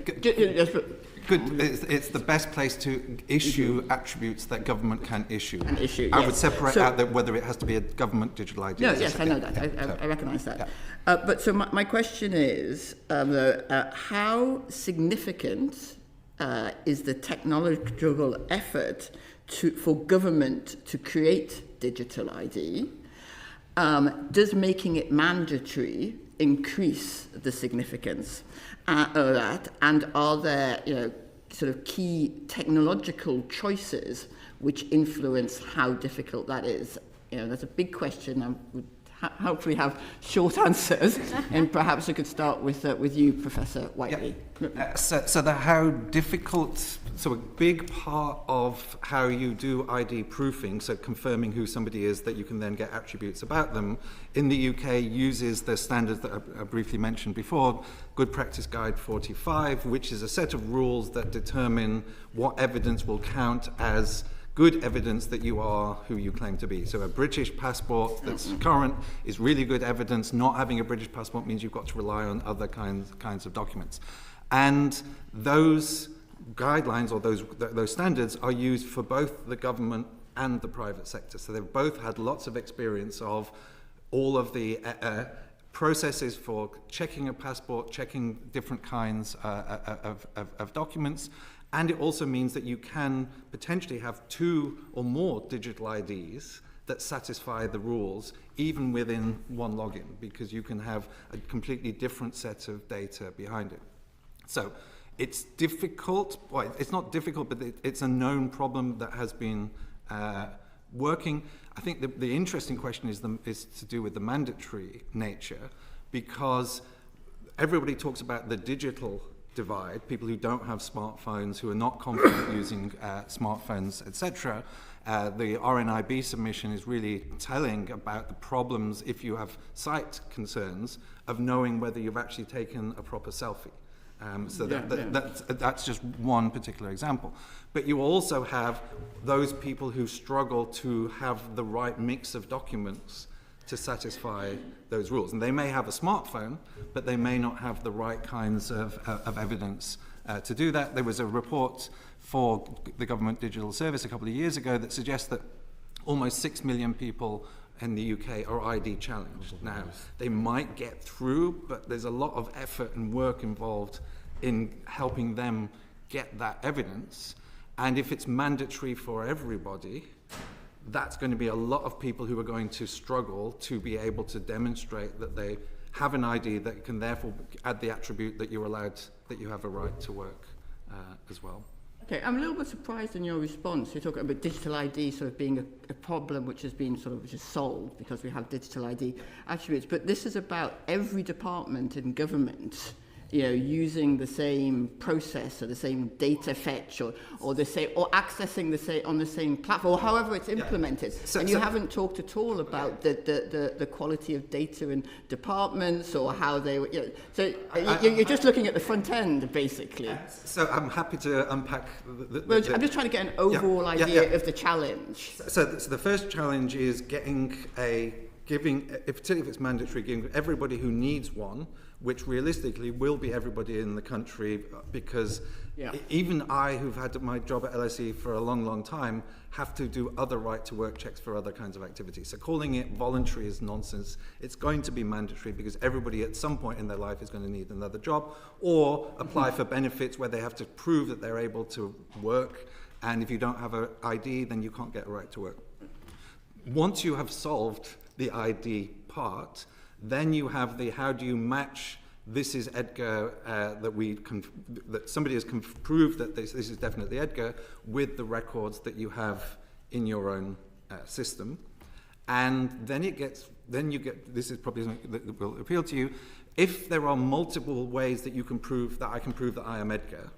It's the best place to issue attributes that government can issue. I would separate out whether it has to be a government digital ID. No, yes, I know that. I recognise that. Yeah. But so my question is, how significant is the technological effort for government to create digital ID? Does making it mandatory increase the significance of that? And are there, sort of key technological choices which influence how difficult that is? That's a big question. I would hopefully have short answers. And perhaps I could start with you, Professor Whiteley. So the how difficult, so a big part of how you do ID proofing, so confirming who somebody is that you can then get attributes about them, in the UK uses the standards that I briefly mentioned before, Good Practice Guide 45, which is a set of rules that determine what evidence will count as good evidence that you are who you claim to be. So a British passport that's current is really good evidence. Not having a British passport means you've got to rely on other kinds of documents. And those guidelines or those standards are used for both the government and the private sector. So they've both had lots of experience of all of the processes for checking a passport, checking different kinds of documents. And it also means that you can potentially have 2 or more digital IDs that satisfy the rules, even within one login, because you can have a completely different set of data behind it. So it's difficult, well, it's not difficult, but it's a known problem that has been working. I think the interesting question is to do with the mandatory nature, because everybody talks about the digital divide, people who don't have smartphones, who are not confident using smartphones, etc. The RNIB submission is really telling about the problems, if you have sight concerns, of knowing whether you've actually taken a proper selfie. That's just one particular example. But you also have those people who struggle to have the right mix of documents to satisfy those rules. And they may have a smartphone, but they may not have the right kinds of evidence to do that. There was a report for the Government Digital Service a couple of years ago that suggests that almost 6 million people in the UK are ID challenged. Now, they might get through, but there's a lot of effort and work involved in helping them get that evidence. And if it's mandatory for everybody, that's going to be a lot of people who are going to struggle to be able to demonstrate that they have an ID that can therefore add the attribute that you're allowed, that you have a right to work as well. Okay, I'm a little bit surprised in your response. You're talking about digital ID sort of being a problem which has been sort of which is solved because we have digital ID attributes. But this is about every department in government, you know, using the same process or the same data fetch or the same or accessing the same on the same platform or however it's implemented. So, and you haven't talked at all about the quality of data in departments or how they you know, so you're just looking at the front end basically. So I'm happy to unpack I'm just trying to get an overall idea of the challenge. So the first challenge is particularly if it's mandatory, giving everybody who needs one, which realistically will be everybody in the country, because even I, who've had my job at LSE for a long, long time, have to do other right-to-work checks for other kinds of activities. So calling it voluntary is nonsense. It's going to be mandatory because everybody at some point in their life is going to need another job or apply for benefits where they have to prove that they're able to work. And if you don't have an ID, then you can't get a right to work. Once you have solved the ID part, then you have the how do you match this is Edgar, that somebody has proved that this is definitely Edgar with the records that you have in your own system. And then you get, this is probably something that will appeal to you, if there are multiple ways that you can prove that I can prove that I am Edgar,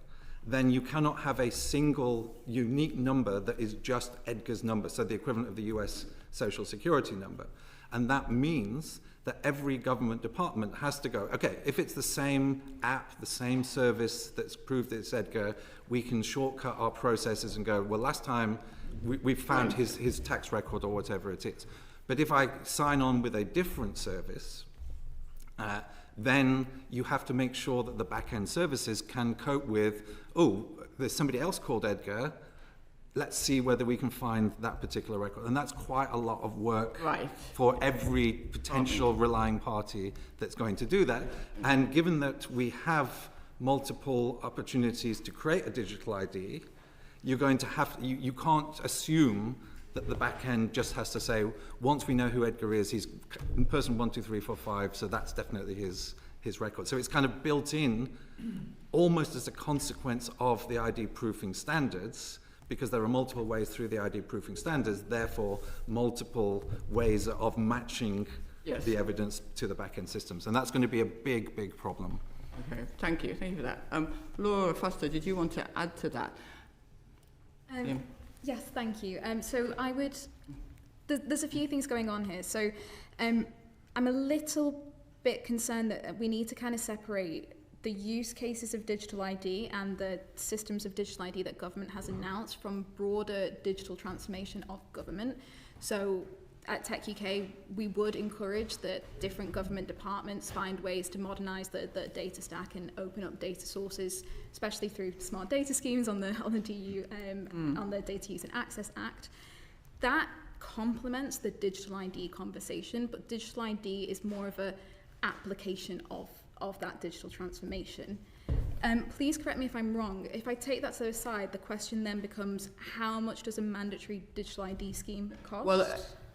then you cannot have a single unique number that is just Edgar's number, so the equivalent of the US Social Security number. And that means that every government department has to go, okay, if it's the same app, the same service that's proved it's Edgar, we can shortcut our processes and go, well, last time we found his tax record or whatever it is. But if I sign on with a different service, then you have to make sure that the back-end services can cope with, oh, there's somebody else called Edgar, let's see whether we can find that particular record. And that's quite a lot of work for every potential relying party that's going to do that. And given that we have multiple opportunities to create a digital ID, you're going to have, you can't assume that the back end just has to say, once we know who Edgar is, he's person 1, 2, 3, 4, 5, so that's definitely his record. So it's kind of built in almost as a consequence of the ID proofing standards, because there are multiple ways through the ID proofing standards, therefore multiple ways of matching Yes. the evidence to the back-end systems. And that's going to be a big, big problem. Okay, thank you for that. Laura Foster, did you want to add to that? Yes, thank you. So I would, there's a few things going on here. So I'm a little bit concerned that we need to kind of separate the use cases of digital ID and the systems of digital ID that government has announced from broader digital transformation of government. So at Tech UK, we would encourage that different government departments find ways to modernise the data stack and open up data sources, especially through smart data schemes on the DU, on the Data Use and Access Act. That complements the digital ID conversation, but digital ID is more of a application of that digital transformation. Please correct me if I'm wrong. If I take that to the side, the question then becomes, how much does a mandatory digital ID scheme cost? Well,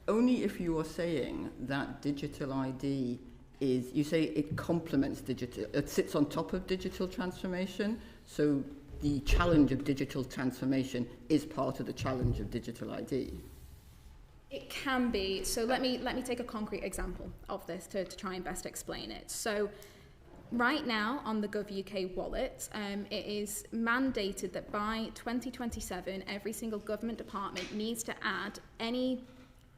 only if you are saying that digital ID is, you say it complements digital, it sits on top of digital transformation, so the challenge of digital transformation is part of the challenge of digital ID. It can be. So let me take a concrete example of this to try and best explain it. So right now on the GovUK wallet, it is mandated that by 2027, every single government department needs to add any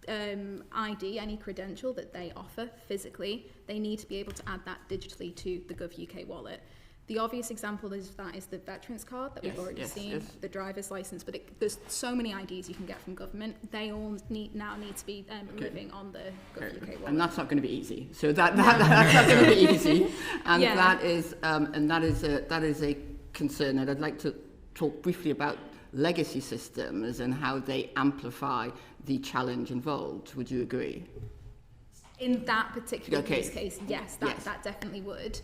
ID, any credential that they offer physically. They need to be able to add that digitally to the GovUK wallet. The obvious example is the veterans card that we've already seen, the driver's license, but there's so many IDs you can get from government. They all now need to be living on the GovUK wallet. And that's not going to be easy. So that's not going to be easy. And that is a concern. And I'd like to talk briefly about legacy systems and how they amplify the challenge involved. Would you agree? In that particular use case, yes, that definitely would.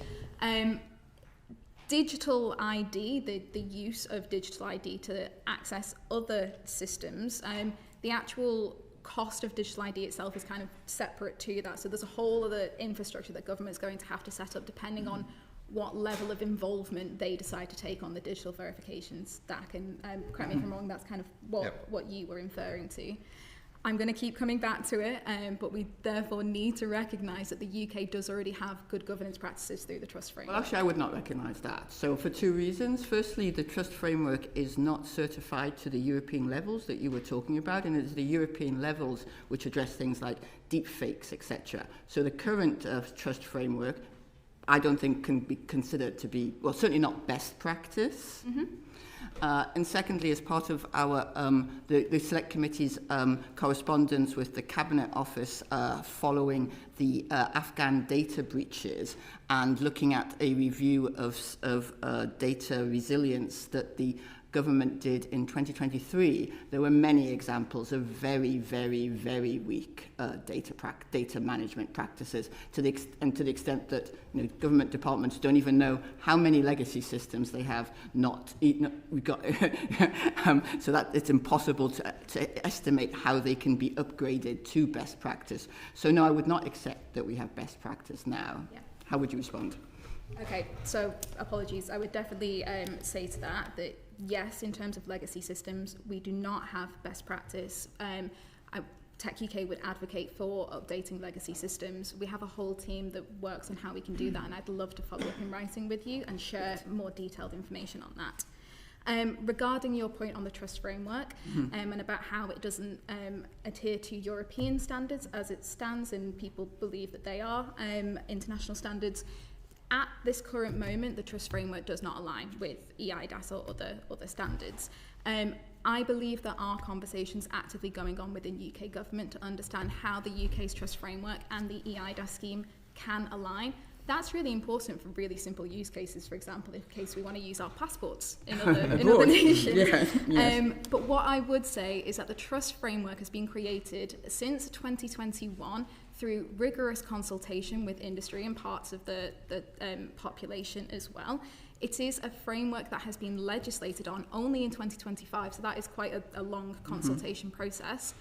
Digital ID, the use of digital ID to access other systems, the actual cost of digital ID itself is kind of separate to that. So there's a whole other infrastructure that government's going to have to set up depending on what level of involvement they decide to take on the digital verification stack. And correct me if I'm wrong, that's kind of what you were inferring to. I'm going to keep coming back to it, but we therefore need to recognise that the UK does already have good governance practices through the trust framework. Well, actually, I would not recognise that. So for two reasons. Firstly, the trust framework is not certified to the European levels that you were talking about, and it's the European levels which address things like deep fakes, etc. So the current trust framework, I don't think can be considered to be, well, certainly not best practice. Mm-hmm. And secondly, as part of our the Select Committee's correspondence with the Cabinet Office following the Afghan data breaches and looking at a review of data resilience that the government did in 2023, there were many examples of very, very, very weak data management practices to the extent that government departments don't even know how many legacy systems they have. We've got so that it's impossible to estimate how they can be upgraded to best practice. So no, I would not accept that we have best practice now. Yeah. How would you respond? Okay, so apologies. I would definitely say to that yes, in terms of legacy systems, we do not have best practice. Tech UK would advocate for updating legacy systems. We have a whole team that works on how we can do that, and I'd love to follow up in writing with you and share more detailed information on that. Regarding your point on the trust framework and about how it doesn't adhere to European standards as it stands, and people believe that they are international standards, at this current moment, the trust framework does not align with EIDAS or other standards. I believe there are conversations actively going on within UK government to understand how the UK's trust framework and the EIDAS scheme can align. That's really important for really simple use cases, for example, in case we want to use our passports in other nations. Yes. But what I would say is that the trust framework has been created since 2021 through rigorous consultation with industry and parts of the population as well. It is a framework that has been legislated on only in 2025, so that is quite a long consultation process.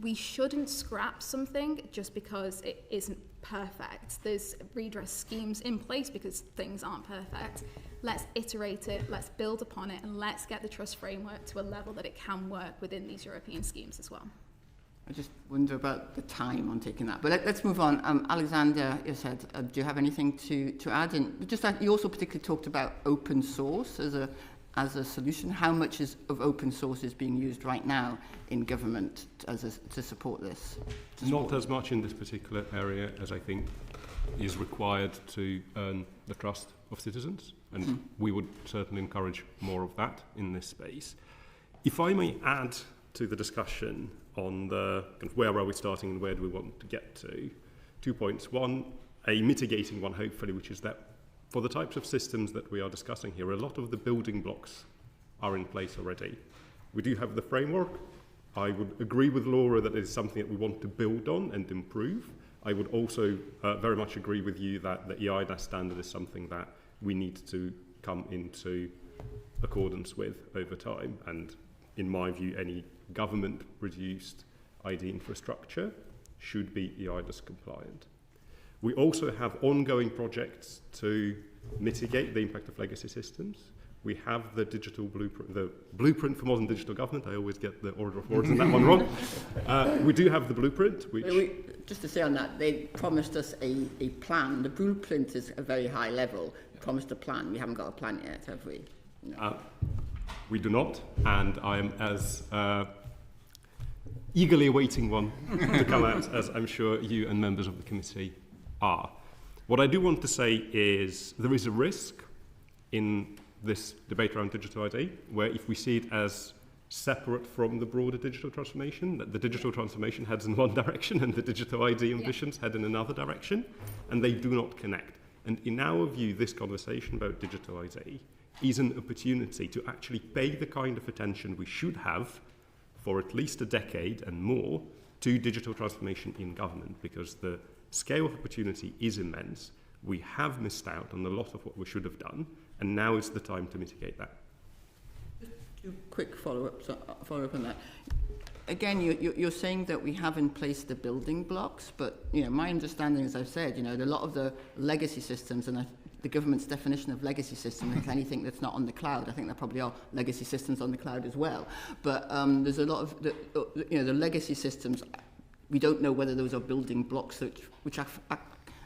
We shouldn't scrap something just because it isn't perfect. There's redress schemes in place because things aren't perfect. Let's iterate it, let's build upon it, and let's get the trust framework to a level that it can work within these European schemes as well. I just wonder about the time on taking that. But let's move on. Alexander, you said, do you have anything to add? And just you also particularly talked about open source as a solution. How much of open source is being used right now in government to support this? Not as much in this particular area as I think is required to earn the trust of citizens, and we would certainly encourage more of that in this space. If I may add to the discussion on the kind of where are we starting and where do we want to get to, 2 points. One, a mitigating one hopefully, which is that for the types of systems that we are discussing here, a lot of the building blocks are in place already. We do have the framework. I would agree with Laura that it is something that we want to build on and improve. I would also very much agree with you that the EIDAS standard is something that we need to come into accordance with over time. And in my view, any government-produced ID infrastructure should be EIDAS compliant. We also have ongoing projects to mitigate the impact of legacy systems. We have the digital blueprint, the blueprint for modern digital government. I always get the order of words in that one wrong. We do have the blueprint, which... Just to say on that, they promised us a plan. The blueprint is a very high level. They promised a plan. We haven't got a plan yet, have we? No. We do not, and I am as eagerly awaiting one to come out as I'm sure you and members of the committee are. What I do want to say is there is a risk in this debate around digital ID, where if we see it as separate from the broader digital transformation, that the digital transformation heads in one direction and the digital ID ambitions head in another direction, and they do not connect. And in our view, this conversation about digital ID is an opportunity to actually pay the kind of attention we should have for at least a decade and more to digital transformation in government, because the scale of opportunity is immense. We have missed out on a lot of what we should have done, and now is the time to mitigate that. Two quick follow-up on that. Again, you're saying that we have in place the building blocks, but my understanding, as I've said, a lot of the legacy systems, and the government's definition of legacy system is anything that's not on the cloud. I think there probably are legacy systems on the cloud as well. But there's a lot of the legacy systems. We don't know whether those are building blocks which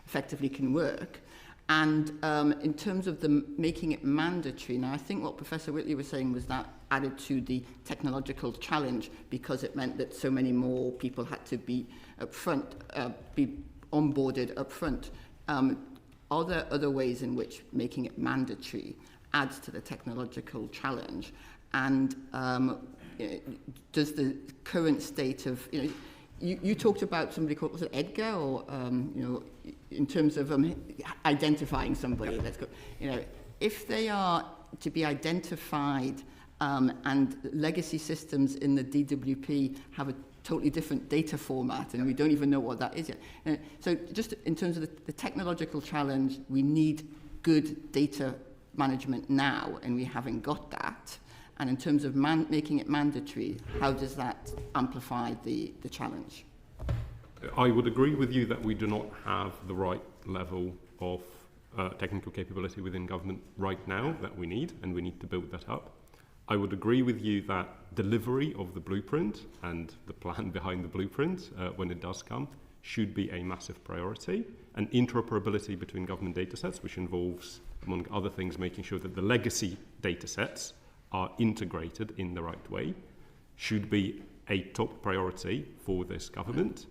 effectively can work. And in terms of making it mandatory, now I think what Professor Whitley was saying was that added to the technological challenge because it meant that so many more people had to be upfront, be onboarded upfront. Are there other ways in which making it mandatory adds to the technological challenge? And does the current state of, you talked about somebody called, was it Edgar, or in terms of identifying somebody. Let's go. If they are to be identified, and legacy systems in the DWP have a totally different data format, and we don't even know what that is yet. So just in terms of the technological challenge, we need good data management now, and we haven't got that. And in terms of making it mandatory, how does that amplify the challenge? I would agree with you that we do not have the right level of technical capability within government right now that we need, and we need to build that up. I would agree with you that delivery of the blueprint and the plan behind the blueprint, when it does come, should be a massive priority. And interoperability between government datasets, which involves, among other things, making sure that the legacy datasets are integrated in the right way, should be a top priority for this government.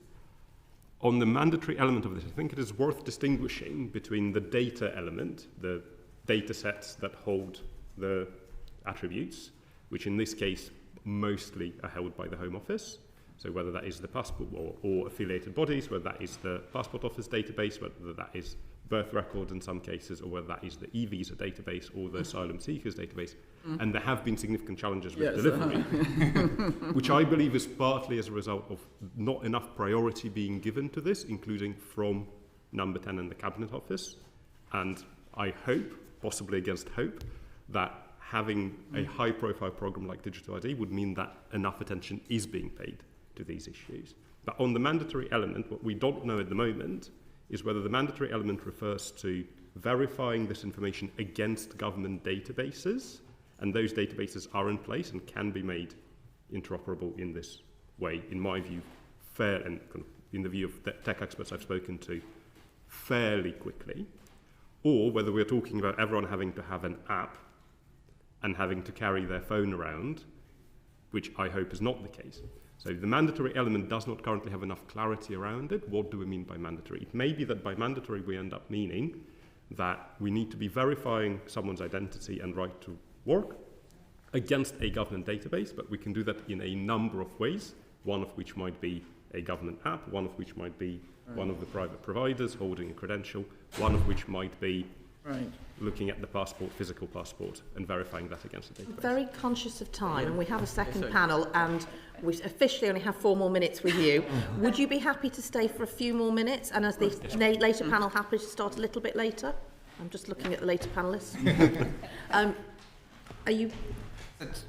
On the mandatory element of this, I think it is worth distinguishing between the data element, the datasets that hold the attributes, which in this case mostly are held by the Home Office. So whether that is the passport or affiliated bodies, whether that is the Passport Office database, whether that is birth records in some cases, or whether that is the e-visa database or the asylum seekers database. And there have been significant challenges with delivery, which I believe is partly as a result of not enough priority being given to this, including from Number 10 and the Cabinet Office. And I hope, possibly against hope, that having a high-profile program like Digital ID would mean that enough attention is being paid to these issues. But on the mandatory element, what we don't know at the moment is whether the mandatory element refers to verifying this information against government databases, and those databases are in place and can be made interoperable in this way, in my view, fair, and kind of in the view of the tech experts I've spoken to, fairly quickly, or whether we're talking about everyone having to have an app and having to carry their phone around, which I hope is not the case. So the mandatory element does not currently have enough clarity around it. What do we mean by mandatory? It may be that by mandatory we end up meaning that we need to be verifying someone's identity and right to work against a government database, but we can do that in a number of ways, one of which might be a government app, one of which might be one of the private providers holding a credential, one of which might be looking at the passport, physical passport, and verifying that against the database. I'm very conscious of time, and we have a second panel, and we officially only have 4 more minutes with you. Would you be happy to stay for a few more minutes? And as the later panel, happy to start a little bit later? I'm just looking at the later panellists. Are you...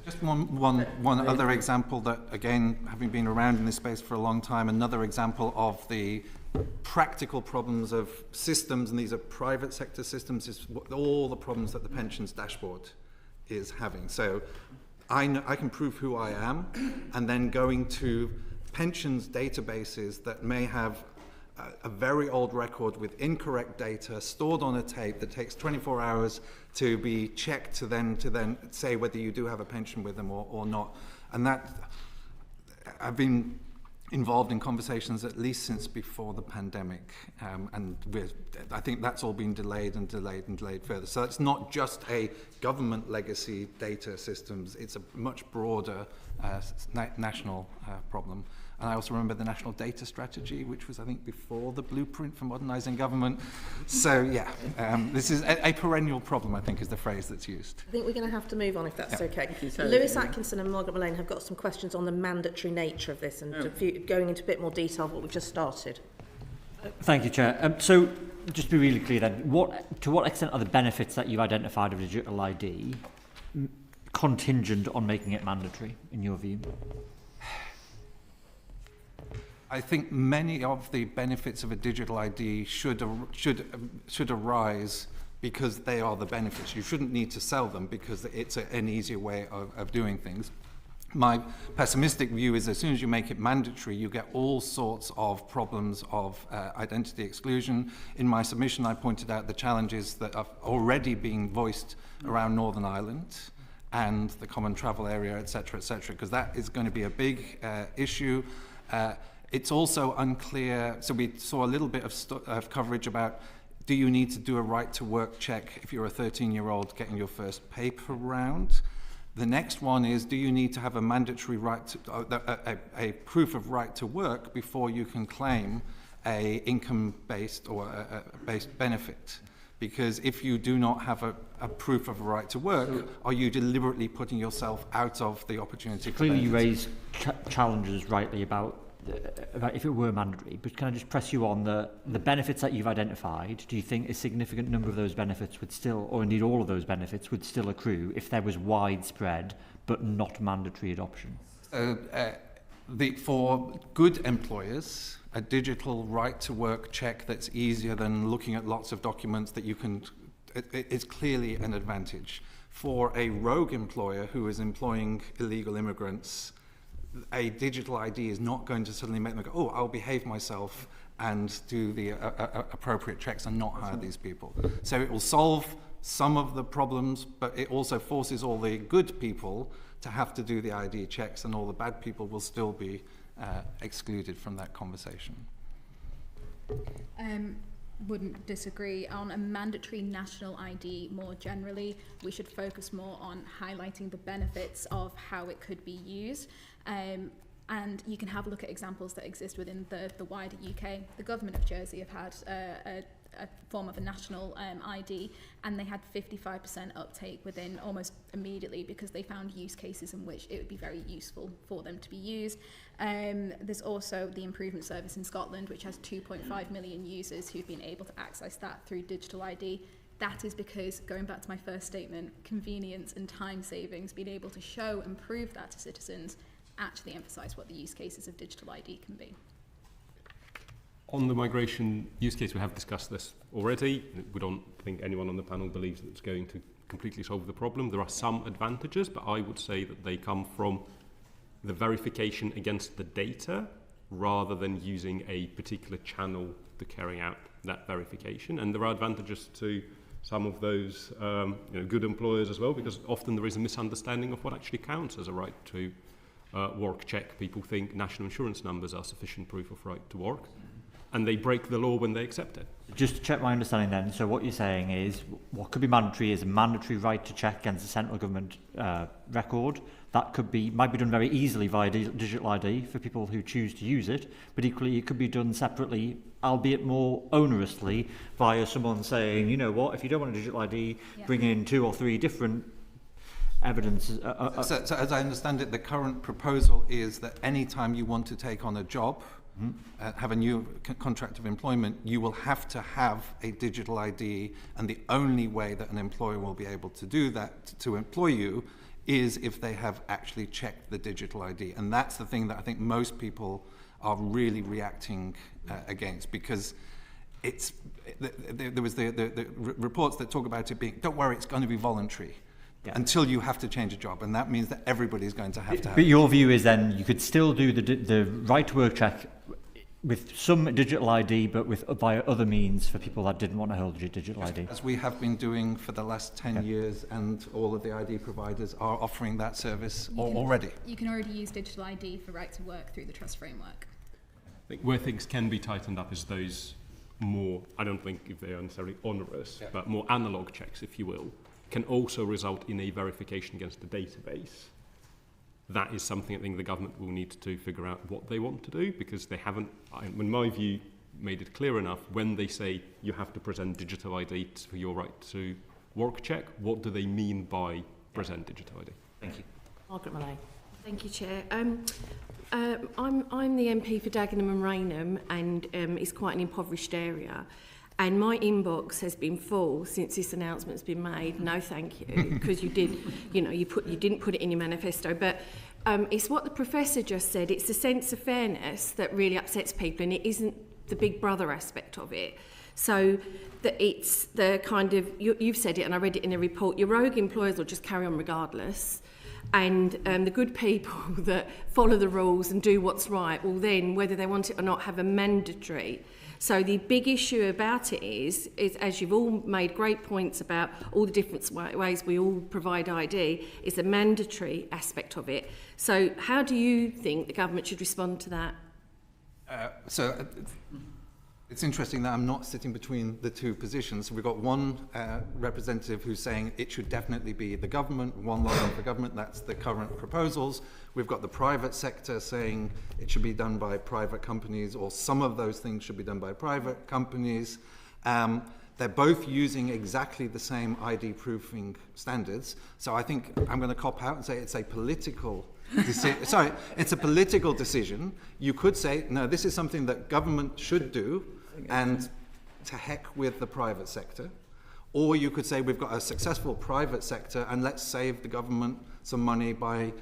Just one other example that, again, having been around in this space for a long time, another example of the practical problems of systems, and these are private sector systems, is all the problems that the pensions dashboard is having. So I can prove who I am, and then going to pensions databases that may have a very old record with incorrect data stored on a tape that takes 24 hours to be checked to then say whether you do have a pension with them or not. And that, I've been involved in conversations at least since before the pandemic, and I think that's all been delayed further. So it's not just a government legacy data systems, it's a much broader national problem. And I also remember the National Data Strategy, which was, I think, before the blueprint for modernising government. So, yeah, this is a perennial problem, I think, is the phrase that's used. I think we're going to have to move on, if that's okay. Lewis Atkinson and Margaret Mullane have got some questions on the mandatory nature of this and going into a bit more detail of what we've just started. Thank you, Chair. So, just to be really clear then, to what extent are the benefits that you've identified of digital ID contingent on making it mandatory, in your view? I think many of the benefits of a digital ID should arise because they are the benefits. You shouldn't need to sell them because it's an easier way of doing things. My pessimistic view is as soon as you make it mandatory, you get all sorts of problems of identity exclusion. In my submission, I pointed out the challenges that are already being voiced around Northern Ireland and the common travel area, et cetera, because that is going to be a big issue. It's also unclear, so we saw a little bit of coverage about, do you need to do a right to work check if you're a 13-year-old getting your first paper round? The next one is, do you need to have a mandatory right to, a proof of right to work before you can claim a income-based or a based benefit? Because if you do not have a proof of a right to work, are you deliberately putting yourself out of the opportunity? Clearly you raise challenges rightly about if it were mandatory, but can I just press you on the benefits that you've identified? Do you think a significant number of those benefits would still, or indeed all of those benefits would still accrue if there was widespread but not mandatory adoption? For good employers, a digital right to work check that's easier than looking at lots of documents that you can, it's clearly an advantage. For a rogue employer who is employing illegal immigrants, a digital ID is not going to suddenly make them go, oh, I'll behave myself and do the appropriate checks and not hire these people. So it will solve some of the problems, but it also forces all the good people to have to do the ID checks, and all the bad people will still be excluded from that conversation. Wouldn't disagree. On a mandatory national ID more generally, we should focus more on highlighting the benefits of how it could be used. And you can have a look at examples that exist within the wider UK. The government of Jersey have had a form of a national ID, and they had 55% uptake within almost immediately because they found use cases in which it would be very useful for them to be used. There's also the Improvement Service in Scotland, which has 2.5 million users who've been able to access that through digital ID. That is because, going back to my first statement, convenience and time savings, being able to show and prove that to citizens, actually emphasise what the use cases of digital ID can be. On the migration use case, we have discussed this already. We don't think anyone on the panel believes that it's going to completely solve the problem. There are some advantages, but I would say that they come from the verification against the data rather than using a particular channel to carry out that verification. And there are advantages to some of those good employers as well, because often there is a misunderstanding of what actually counts as a right to work check. People think national insurance numbers are sufficient proof of right to work, and they break the law when they accept it. Just to check my understanding then, so what you're saying is what could be mandatory is a mandatory right to check against a central government record. That might be done very easily via digital ID for people who choose to use it, but equally it could be done separately, albeit more onerously, via someone saying, you know what, if you don't want a digital ID, bring in 2 or 3 different evidence. So as I understand it, the current proposal is that any time you want to take on a job, have a new contract of employment, you will have to have a digital ID, and the only way that an employer will be able to do that, to employ you, is if they have actually checked the digital ID. And that's the thing that I think most people are really reacting against, because there was the reports that talk about it being, don't worry, it's going to be voluntary. Yeah. Until you have to change a job, and that means that everybody's going to have to have But your view is then you could still do the right to work check with some digital ID, but via other means for people that didn't want to hold a digital ID. As we have been doing for the last 10 years, and all of the ID providers are offering that service already. You can already use digital ID for right to work through the trust framework. I think where things can be tightened up is those more, I don't think if they are necessarily onerous, but more analog checks, if you will, can also result in a verification against the database. That is something I think the government will need to figure out what they want to do, because they haven't, in my view, made it clear enough when they say you have to present digital ID for your right to work check. What do they mean by present digital ID? Thank you. Margaret Malay. Thank you, Chair. I'm the MP for Dagenham and Rainham, and it's quite an impoverished area. And my inbox has been full since this announcement's been made. No, thank you, because you didn't put it in your manifesto. But it's what the professor just said. It's the sense of fairness that really upsets people, and it isn't the big brother aspect of it. So it's the kind of, you've said it, and I read it in a report, your rogue employers will just carry on regardless. And the good people that follow the rules and do what's right will then, whether they want it or not, have a mandatory. So the big issue about it is as you've all made great points about all the different ways we all provide ID, is a mandatory aspect of it. So how do you think the government should respond to that? It's interesting that I'm not sitting between the two positions. We've got one representative who's saying it should definitely be the government, one login for government, that's the current proposals. We've got the private sector saying it should be done by private companies, or some of those things should be done by private companies. They're both using exactly the same ID proofing standards. So I think I'm going to cop out and say it's a political decision. It's a political decision. You could say, no, this is something that government should do, and to heck with the private sector. Or you could say we've got a successful private sector, and let's save the government some money by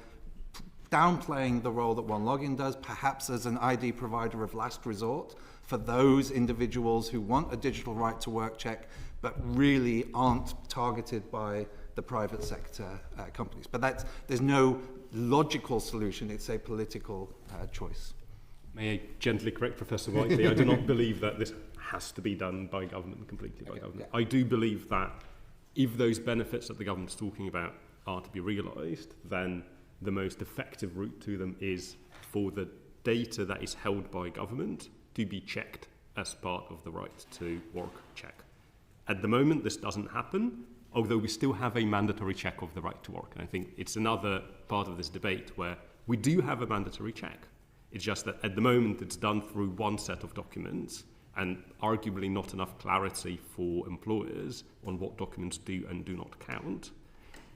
downplaying the role that OneLogin does, perhaps as an ID provider of last resort for those individuals who want a digital right to work check but really aren't targeted by the private sector companies. But there's no logical solution, it's a political choice. May I gently correct Professor Whiteley? I do not believe that this has to be done by government, completely by government. Yeah. I do believe that if those benefits that the government's talking about are to be realised, then the most effective route to them is for the data that is held by government to be checked as part of the right to work check. At the moment, this doesn't happen, although we still have a mandatory check of the right to work. And I think it's another part of this debate where we do have a mandatory check. It's just that at the moment it's done through one set of documents, and arguably not enough clarity for employers on what documents do and do not count.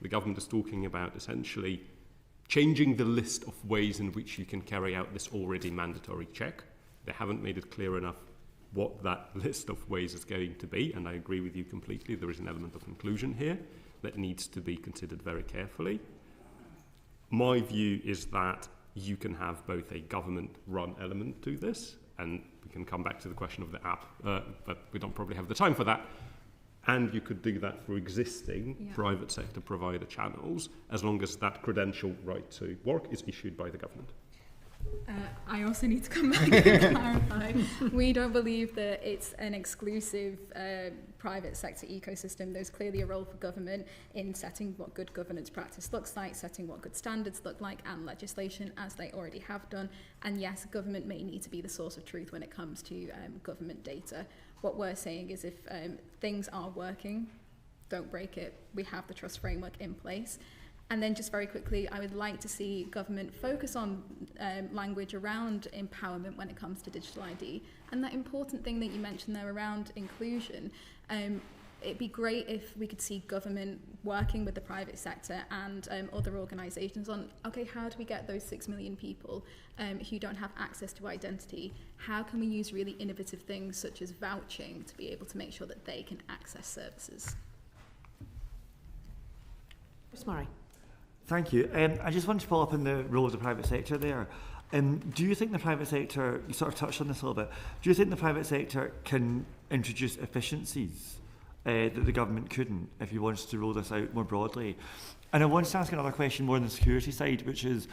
The government is talking about essentially changing the list of ways in which you can carry out this already mandatory check. They haven't made it clear enough what that list of ways is going to be, and I agree with you completely. There is an element of inclusion here that needs to be considered very carefully. My view is that you can have both a government-run element to this, and we can come back to the question of the app, but we don't probably have the time for that. And you could do that through existing private sector provider channels, as long as that credential right to work is issued by the government. I also need to come back and clarify. We don't believe that it's an exclusive private sector ecosystem. There's clearly a role for government in setting what good governance practice looks like, setting what good standards look like, and legislation, as they already have done. And yes, government may need to be the source of truth when it comes to government data. What we're saying is if things are working, don't break it. We have the trust framework in place. And then just very quickly, I would like to see government focus on language around empowerment when it comes to digital ID. And that important thing that you mentioned there around inclusion, it'd be great if we could see government working with the private sector and other organisations on, okay, how do we get those 6 million people who don't have access to identity? How can we use really innovative things such as vouching to be able to make sure that they can access services? Chris Murray. Thank you. I just want to follow up on the role of the private sector there. Do you think the private sector, you sort of touched on this a little bit, do you think the private sector can introduce efficiencies that the government couldn't if you wanted to roll this out more broadly? And I wanted to ask another question more on the security side, which is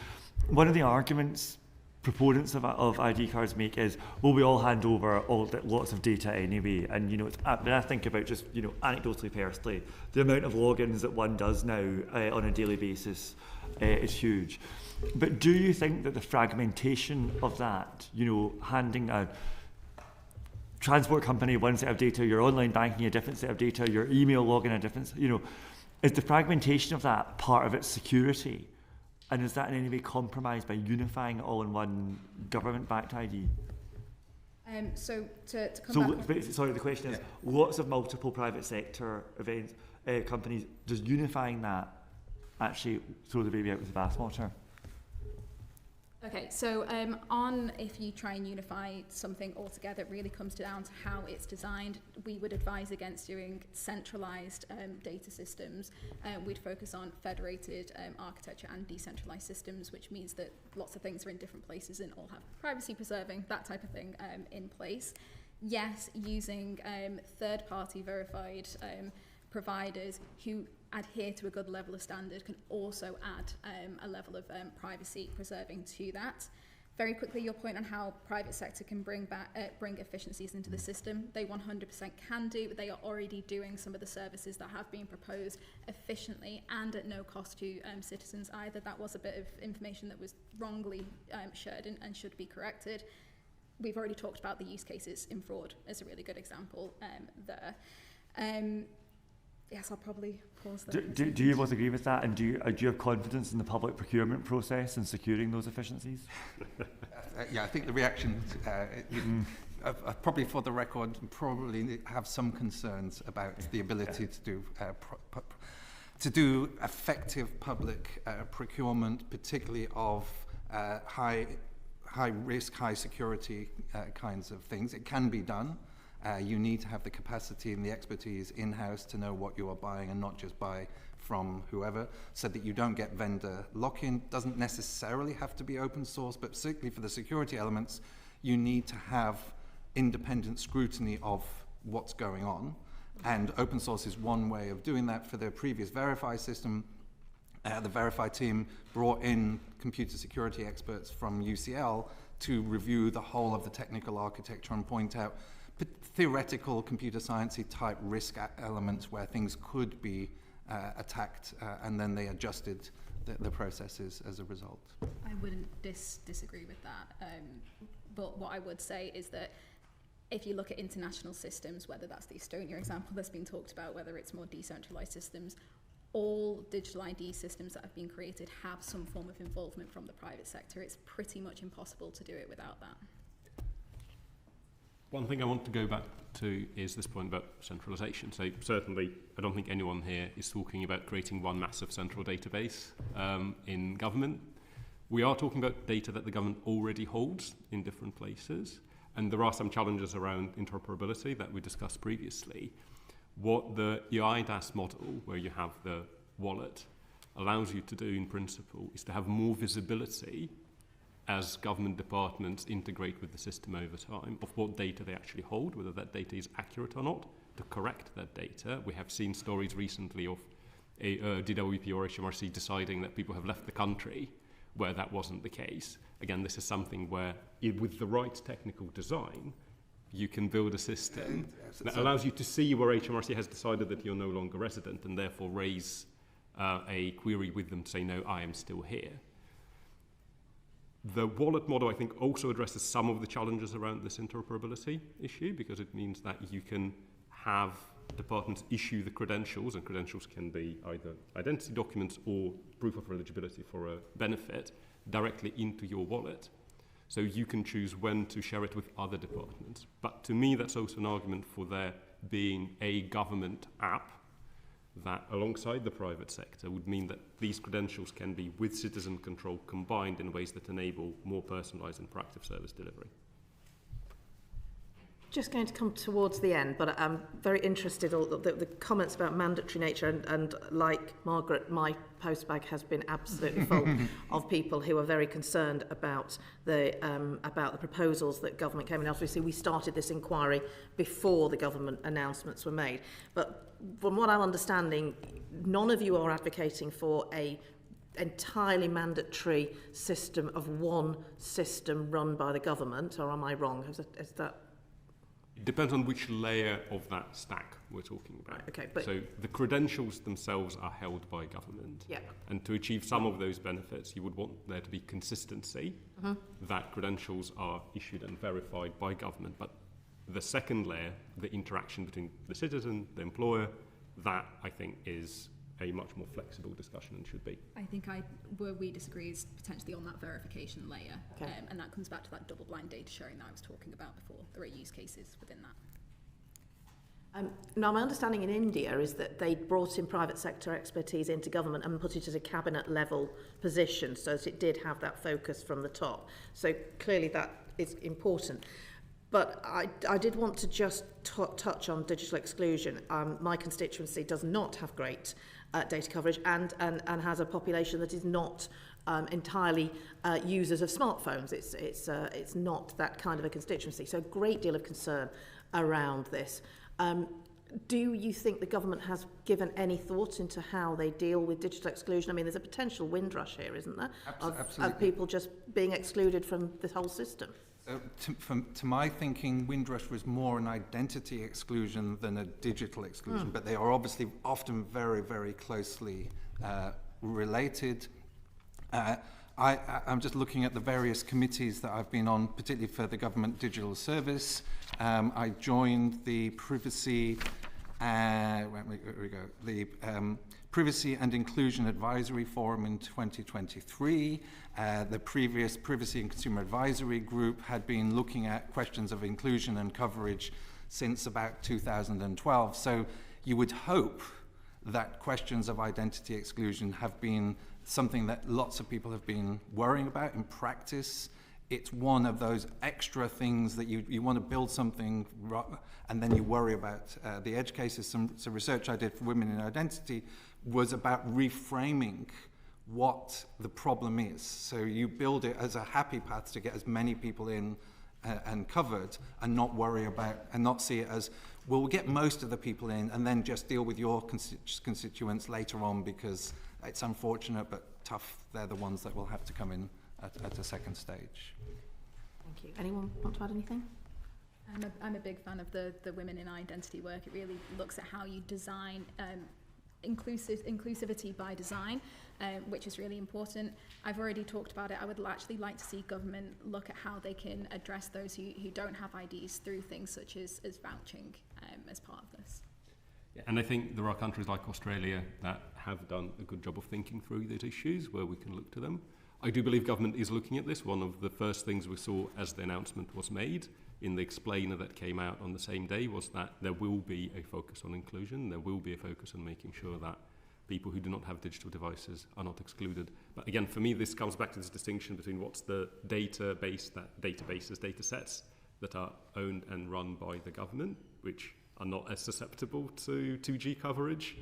one of the arguments proponents of ID cards make is, well, we all hand over lots of data anyway, and when I think about just anecdotally, personally, the amount of logins that one does now on a daily basis is huge. But do you think that the fragmentation of that, handing a transport company one set of data, your online banking a different set of data, your email login a different, is the fragmentation of that part of its security? And is that in any way compromised by unifying it all in one government-backed ID? So to come back... Sorry, the question is, lots of multiple private sector events, companies, does unifying that actually throw the baby out with the bathwater? Okay, so if you try and unify something altogether, it really comes down to how it's designed. We would advise against doing centralised data systems. We'd focus on federated architecture and decentralised systems, which means that lots of things are in different places and all have privacy preserving, that type of thing in place. Yes, using third-party verified providers who adhere to a good level of standard can also add a level of privacy preserving to that. Very quickly, your point on how private sector can bring efficiencies into the system, they 100% can do, but they are already doing some of the services that have been proposed efficiently and at no cost to citizens either. That was a bit of information that was wrongly shared and should be corrected. We've already talked about the use cases in fraud as a really good example there. Yes, I'll probably pause there. Do you both agree with that? And do you have confidence in the public procurement process in securing those efficiencies? Yeah, I think the reaction, probably for the record, probably have some concerns about the ability to do effective public procurement, particularly of high risk, high security kinds of things. It can be done. You need to have the capacity and the expertise in-house to know what you are buying and not just buy from whoever, so that you don't get vendor lock-in. Doesn't necessarily have to be open source, but particularly for the security elements, you need to have independent scrutiny of what's going on. And open source is one way of doing that. For the previous Verify system, the Verify team brought in computer security experts from UCL to review the whole of the technical architecture and point out theoretical computer sciencey type risk elements where things could be attacked, and then they adjusted the processes as a result. I wouldn't disagree with that, but what I would say is that if you look at international systems, whether that's the Estonia example that's been talked about, whether it's more decentralized systems, all digital ID systems that have been created have some form of involvement from the private sector. It's pretty much impossible to do it without that. One thing I want to go back to is this point about centralisation. So certainly, I don't think anyone here is talking about creating one massive central database in government. We are talking about data that the government already holds in different places, and there are some challenges around interoperability that we discussed previously. What the EIDAS model, where you have the wallet, allows you to do in principle is to have more visibility as government departments integrate with the system over time of what data they actually hold, whether that data is accurate or not, to correct that data. We have seen stories recently of a DWP or HMRC deciding that people have left the country where that wasn't the case. Again, this is something where, with the right technical design, you can build a system that allows you to see where HMRC has decided that you're no longer resident and therefore raise a query with them to say, no, I am still here. The wallet model, I think, also addresses some of the challenges around this interoperability issue, because it means that you can have departments issue the credentials, and credentials can be either identity documents or proof of eligibility for a benefit, directly into your wallet. So you can choose when to share it with other departments. But to me, that's also an argument for there being a government app that, alongside the private sector, would mean that these credentials can be, with citizen control, combined in ways that enable more personalised and proactive service delivery. Just going to come towards the end, but I'm very interested in the comments about mandatory nature, and like Margaret, my postbag has been absolutely full of people who are very concerned about the proposals that government came in. Obviously, we started this inquiry before the government announcements were made, but from what I'm understanding, none of you are advocating for a entirely mandatory system of one system run by the government, or am I wrong? Is that It depends on which layer of that stack we're talking about. Right, okay, but so the credentials themselves are held by government. Yeah. And to achieve some of those benefits, you would want there to be consistency, that credentials are issued and verified by government. But the second layer, the interaction between the citizen, the employer, that I think is a much more flexible discussion and should be. I think where we disagree is potentially on that verification layer. Okay. And that comes back to that double-blind data sharing that I was talking about before. There are use cases within that. Now, my understanding in India is that they brought in private sector expertise into government and put it as a cabinet level position, so that it did have that focus from the top. So clearly that is important. But I did want to just touch on digital exclusion. My constituency does not have great data coverage and has a population that is not entirely users of smartphones. It's not that kind of a constituency. So a great deal of concern around this. Do you think the government has given any thought into how they deal with digital exclusion? I mean, there's a potential windrush here, isn't there? Of people just being excluded from this whole system. To my thinking, Windrush was more an identity exclusion than a digital exclusion, but they are obviously often very, very closely related. I'm just looking at the various committees that I've been on, particularly for the Government Digital Service. I joined the Privacy, Privacy and Inclusion Advisory Forum in 2023. The previous Privacy and Consumer Advisory Group had been looking at questions of inclusion and coverage since about 2012. So you would hope that questions of identity exclusion have been something that lots of people have been worrying about in practice. It's one of those extra things that you want to build something and then you worry about the edge cases. Some research I did for Women in Identity was about reframing what the problem is. So you build it as a happy path to get as many people in and covered, and not worry about, and not see it as, well, we'll get most of the people in and then just deal with your constituents later on, because it's unfortunate but tough. They're the ones that will have to come in at a second stage. Thank you. Anyone want to add anything? I'm a big fan of the Women in Identity work. It really looks at how you design inclusivity by design, which is really important. I've already talked about it. I would actually like to see government look at how they can address those who don't have IDs through things such as vouching as part of this. Yeah, and I think there are countries like Australia that have done a good job of thinking through these issues where we can look to them. I do believe government is looking at this. One of the first things we saw as the announcement was made in the explainer that came out on the same day was that there will be a focus on inclusion. There will be a focus on making sure that people who do not have digital devices are not excluded. But again, for me, this comes back to this distinction between what's the databases, data sets that are owned and run by the government, which are not as susceptible to 2G coverage,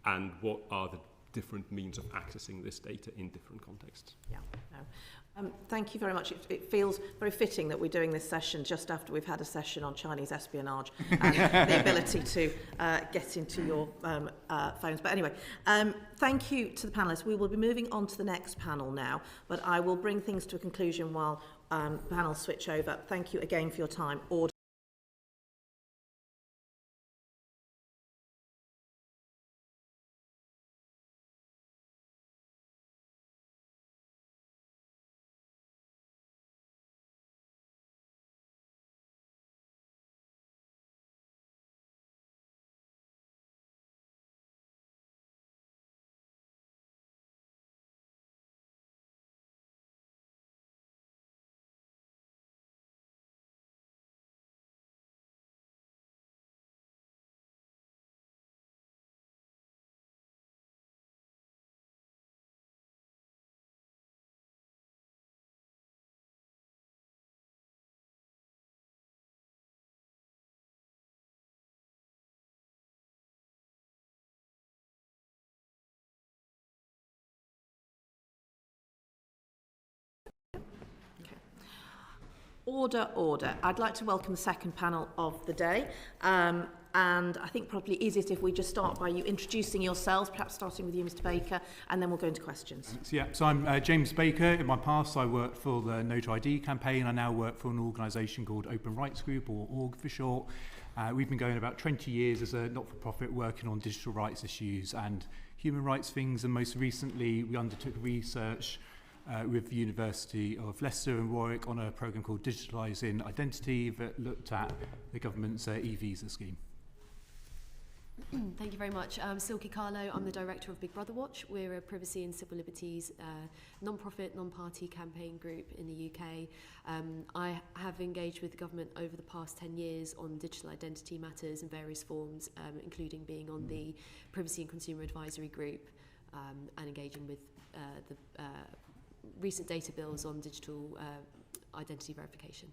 and what are the different means of accessing this data in different contexts. Yeah, no. Thank you very much. It feels very fitting that we're doing this session just after we've had a session on Chinese espionage and the ability to get into your phones. But anyway, thank you to the panellists. We will be moving on to the next panel now, but I will bring things to a conclusion while panels switch over. Thank you again for your time. Order. Order, order. I'd like to welcome the second panel of the day. And I think probably easiest if we just start by you introducing yourselves, perhaps starting with you, Mr. Baker, and then we'll go into questions. So I'm James Baker. In my past, I worked for the No to ID campaign. I now work for an organisation called Open Rights Group, or ORG for short. We've been going about 20 years as a not-for-profit working on digital rights issues and human rights things. And most recently, we undertook research with the University of Leicester and Warwick on a programme called Digitalising Identity that looked at the government's e-visa scheme. Thank you very much. Silke Carlo, I'm the director of Big Brother Watch. We're a privacy and civil liberties non-profit, non-party campaign group in the UK. I have engaged with the government over the past 10 years on digital identity matters in various forms, including being on the Privacy and Consumer Advisory Group and engaging with the recent data bills on digital identity verification.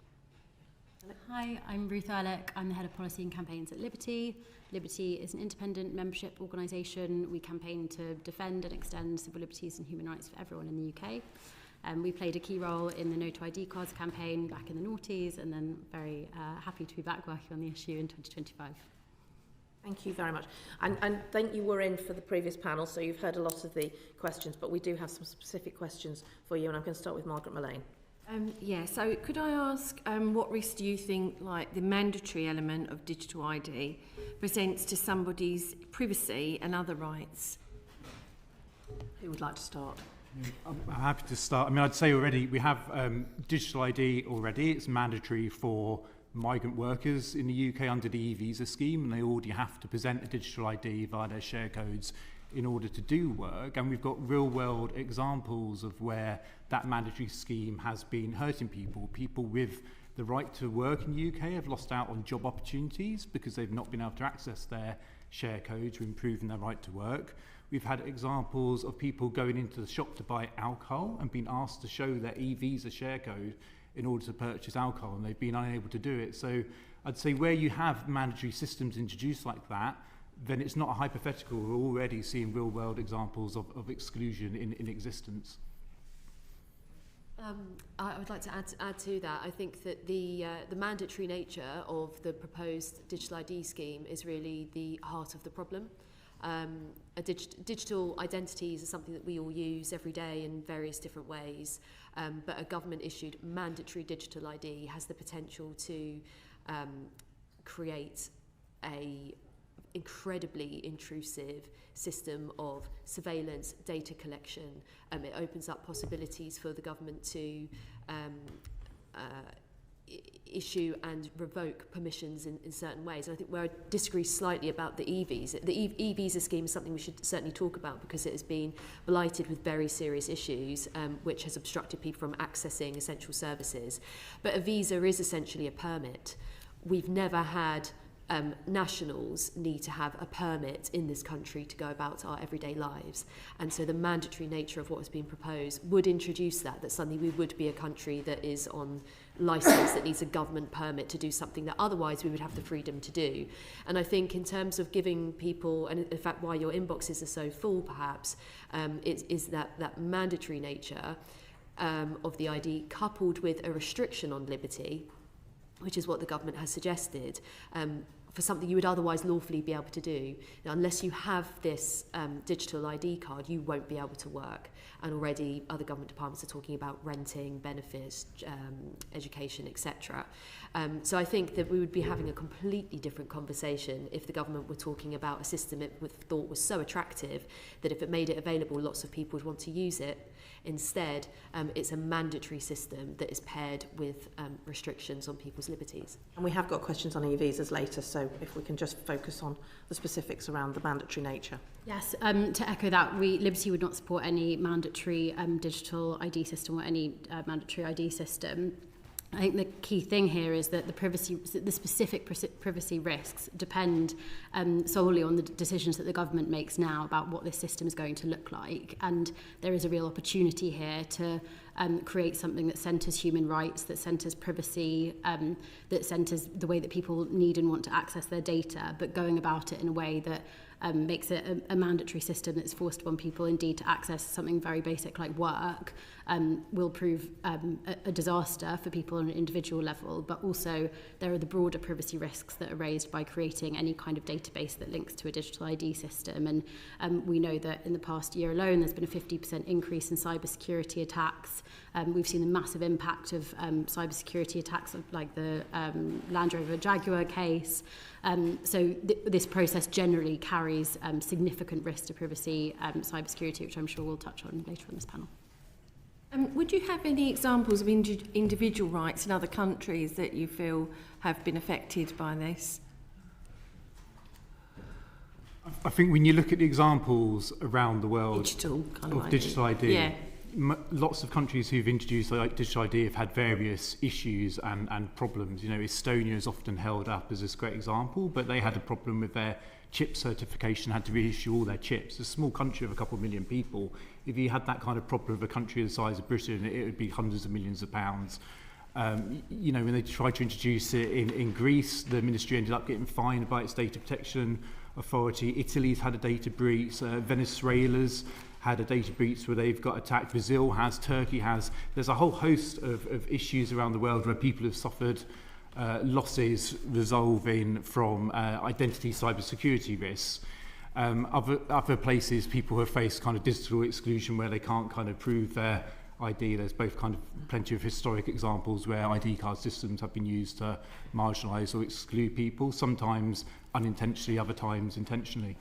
Hi, I'm Ruth Ehrlich. I'm the head of policy and campaigns at Liberty. Liberty is an independent membership organisation. We campaign to defend and extend civil liberties and human rights for everyone in the UK. We played a key role in the No to ID cards campaign back in the noughties, and then very happy to be back working on the issue in 2025. Thank you very much. And thank you were in for the previous panel, so you've heard a lot of the questions, but we do have some specific questions for you, and I'm going to start with Margaret Mullane. So could I ask what risk do you think like the mandatory element of digital ID presents to somebody's privacy and other rights? Who would like to start? I'm happy to start. I mean, I'd say already we have digital ID already. It's mandatory for migrant workers in the UK under the e-visa scheme, and they already have to present a digital ID via their share codes in order to do work. And we've got real-world examples of where that mandatory scheme has been hurting people. People with the right to work in the UK have lost out on job opportunities because they've not been able to access their share codes or improving their right to work. We've had examples of people going into the shop to buy alcohol and being asked to show their e-visa share code in order to purchase alcohol, and they've been unable to do it. So I'd say where you have mandatory systems introduced like that, then it's not a hypothetical. We're already seeing real-world examples of exclusion in existence. I would like to add to that. I think that the mandatory nature of the proposed digital ID scheme is really the heart of the problem. Digital identities are something that we all use every day in various different ways, but a government-issued mandatory digital ID has the potential to create a incredibly intrusive system of surveillance, data collection. It opens up possibilities for the government to issue and revoke permissions in certain ways. And I think where I disagree slightly about the e-visa, the e-visa scheme is something we should certainly talk about because it has been blighted with very serious issues, which has obstructed people from accessing essential services. But a visa is essentially a permit. We've never had nationals need to have a permit in this country to go about our everyday lives. And so the mandatory nature of what has been proposed would introduce that suddenly we would be a country that is on license, that needs a government permit to do something that otherwise we would have the freedom to do. And I think in terms of giving people, and in fact why your inboxes are so full perhaps, is that mandatory nature of the ID, coupled with a restriction on liberty, which is what the government has suggested, for something you would otherwise lawfully be able to do. Now, unless you have this digital ID card, you won't be able to work. And already other government departments are talking about renting, benefits, education, etc. So I think that we would be having a completely different conversation if the government were talking about a system it thought was so attractive that if it made it available, lots of people would want to use it. Instead, it's a mandatory system that is paired with restrictions on people's liberties. And we have got questions on e-visas later, so if we can just focus on the specifics around the mandatory nature. Yes, to echo that, Liberty would not support any mandatory digital ID system or any mandatory ID system. I think the key thing here is that the specific privacy risks depend solely on the decisions that the government makes now about what this system is going to look like. And there is a real opportunity here to create something that centres human rights, that centres privacy, that centres the way that people need and want to access their data, but going about it in a way that makes it a mandatory system that's forced upon people indeed to access something very basic like work, will prove a disaster for people on an individual level, but also there are the broader privacy risks that are raised by creating any kind of database that links to a digital ID system. And we know that in the past year alone there's been a 50% increase in cybersecurity attacks. We've seen the massive impact of cybersecurity attacks like the Land Rover Jaguar case. So this process generally carries significant risk to privacy, cybersecurity, which I'm sure we'll touch on later on this panel. Would you have any examples of individual rights in other countries that you feel have been affected by this? I think when you look at the examples around the world Digital ID, yeah. Lots of countries who've introduced digital ID have had various issues and problems. You know, Estonia is often held up as this great example, but they had a problem with their chip certification, had to reissue all their chips. A small country of a couple of million people, if you had that kind of problem with a country the size of Britain, it would be hundreds of millions of pounds. You know, when they tried to introduce it in Greece, the ministry ended up getting fined by its data protection authority. Italy's had a data breach. Venezuela's had a data breach where they've got attacked. Brazil has, Turkey has. There's a whole host of issues around the world where people have suffered losses resulting from identity cybersecurity risks. Other places, people have faced kind of digital exclusion where they can't kind of prove their ID. There's both kind of plenty of historic examples where ID card systems have been used to marginalise or exclude people, sometimes unintentionally, other times intentionally.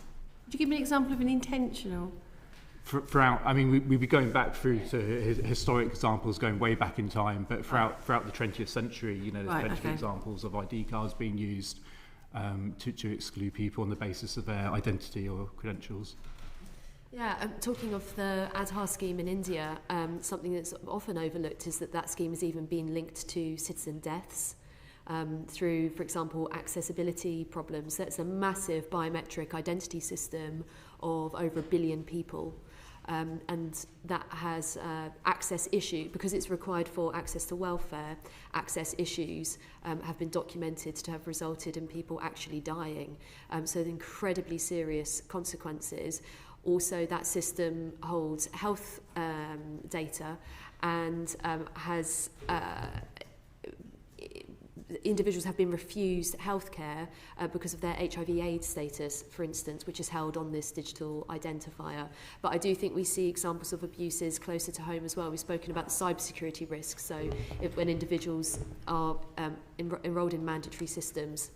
Could you give me an example of an intentional? Throughout, I mean, we'd be going back through to historic examples going way back in time, but throughout the 20th century, you know, there's plenty of examples of ID cards being used to exclude people on the basis of their identity or credentials. Yeah, talking of the Aadhaar scheme in India, something that's often overlooked is that scheme has even been linked to citizen deaths through, for example, accessibility problems. That's a massive biometric identity system of over 1 billion people. And that has access issue, because it's required for access to welfare, access issues have been documented to have resulted in people actually dying. So incredibly serious consequences. Also, that system holds health data and has individuals have been refused healthcare because of their HIV/AIDS status, for instance, which is held on this digital identifier. But I do think we see examples of abuses closer to home as well. We've spoken about the cybersecurity risks. So when individuals are enrolled in mandatory systems,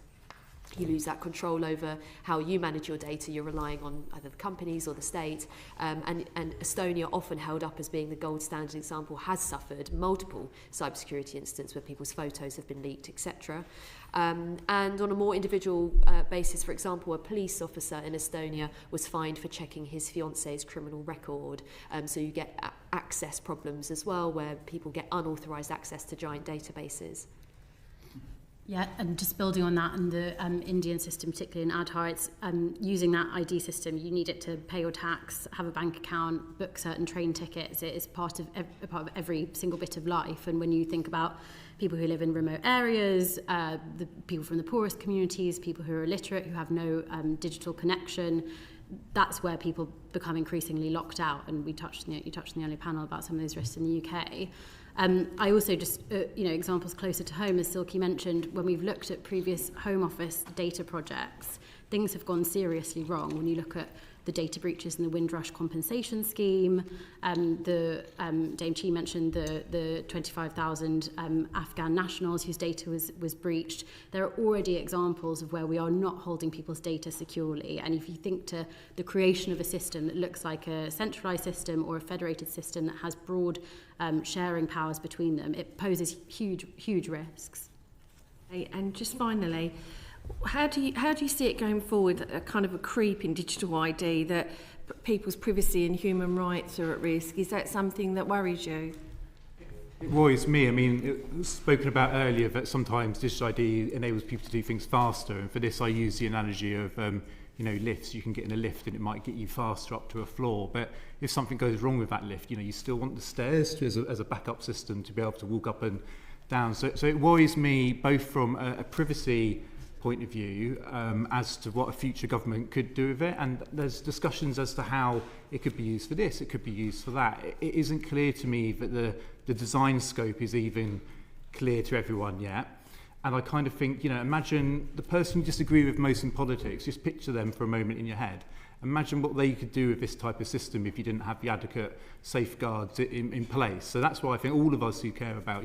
you lose that control over how you manage your data. You're relying on either the companies or the state. And Estonia, often held up as being the gold standard example, has suffered multiple cybersecurity incidents where people's photos have been leaked, etc. And on a more individual basis, for example, a police officer in Estonia was fined for checking his fiance's criminal record. So you get access problems as well, where people get unauthorized access to giant databases. Yeah, and just building on that, and the Indian system, particularly in Aadhaar, it's using that ID system. You need it to pay your tax, have a bank account, book certain train tickets. It is part of every single bit of life. And when you think about people who live in remote areas, the people from the poorest communities, people who are illiterate, who have no digital connection, that's where people become increasingly locked out. And you touched on the earlier panel about some of those risks in the UK. I also just, examples closer to home, as Silky mentioned, when we've looked at previous Home Office data projects, things have gone seriously wrong. When you look at the data breaches in the Windrush compensation scheme, Dame Chi mentioned the 25,000 Afghan nationals whose data was breached. There are already examples of where we are not holding people's data securely. And if you think to the creation of a system that looks like a centralised system or a federated system that has broad sharing powers between them, it poses huge risks. And just finally, how do you see it going forward, a kind of a creep in digital ID, that people's privacy and human rights are at risk? Is that something that worries you? It worries me. I mean, it was spoken about earlier that sometimes digital ID enables people to do things faster, and for this I use the analogy of lifts. You can get in a lift and it might get you faster up to a floor, but if something goes wrong with that lift, you still want the stairs as a backup system to be able to walk up and down. So it worries me both from a privacy point of view as to what a future government could do with it, and there's discussions as to how it could be used for this, it could be used for that. It isn't clear to me that the design scope is even clear to everyone yet. And I kind of think, imagine the person you disagree with most in politics, just picture them for a moment in your head. Imagine what they could do with this type of system if you didn't have the adequate safeguards in place. So that's why I think all of us who care about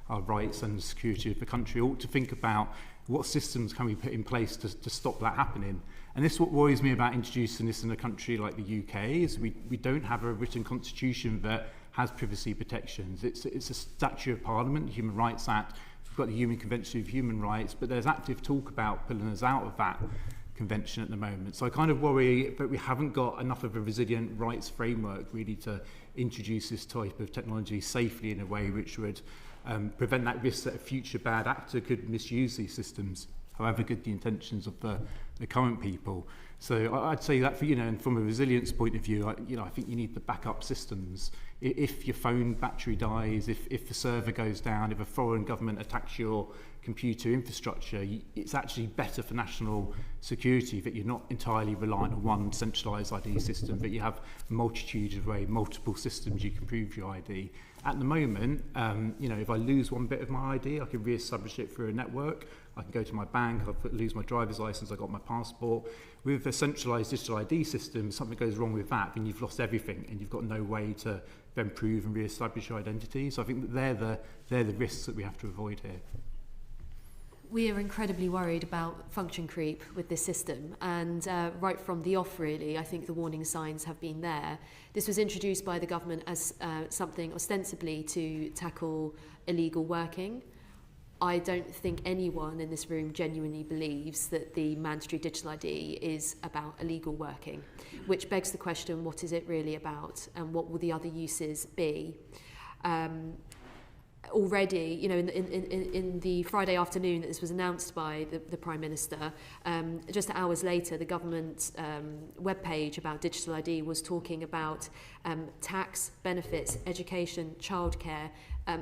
our rights and the security of the country ought to think about what systems can we put in place to stop that happening. And this is what worries me about introducing this in a country like the UK, is we don't have a written constitution that has privacy protections. It's a statute of Parliament, the Human Rights Act. We've got the Human Convention of Human Rights, but there's active talk about pulling us out of that convention at the moment. So I kind of worry that we haven't got enough of a resilient rights framework really to introduce this type of technology safely in a way which would prevent that risk that a future bad actor could misuse these systems, however good the intentions of the current people. So I'd say that for, and from a resilience point of view, I think you need the backup systems. If your phone battery dies, if the server goes down, if a foreign government attacks your computer infrastructure, it's actually better for national security that you're not entirely reliant on one centralised ID system, but you have a multitude of multiple systems you can prove your ID. At the moment, if I lose one bit of my ID, I can re-establish it through a network. I can go to my bank, lose my driver's license, I got my passport. With a centralised digital ID system, if something goes wrong with that, then you've lost everything and you've got no way to then prove and re-establish your identity. So I think that they're the risks that we have to avoid here. We are incredibly worried about function creep with this system, and right from the off really, I think the warning signs have been there. This was introduced by the government as something ostensibly to tackle illegal working. I don't think anyone in this room genuinely believes that the mandatory digital ID is about illegal working, which begs the question, what is it really about, and what will the other uses be? Already, in the Friday afternoon that this was announced by the Prime Minister, just hours later, the government webpage about digital ID was talking about tax benefits, education, childcare,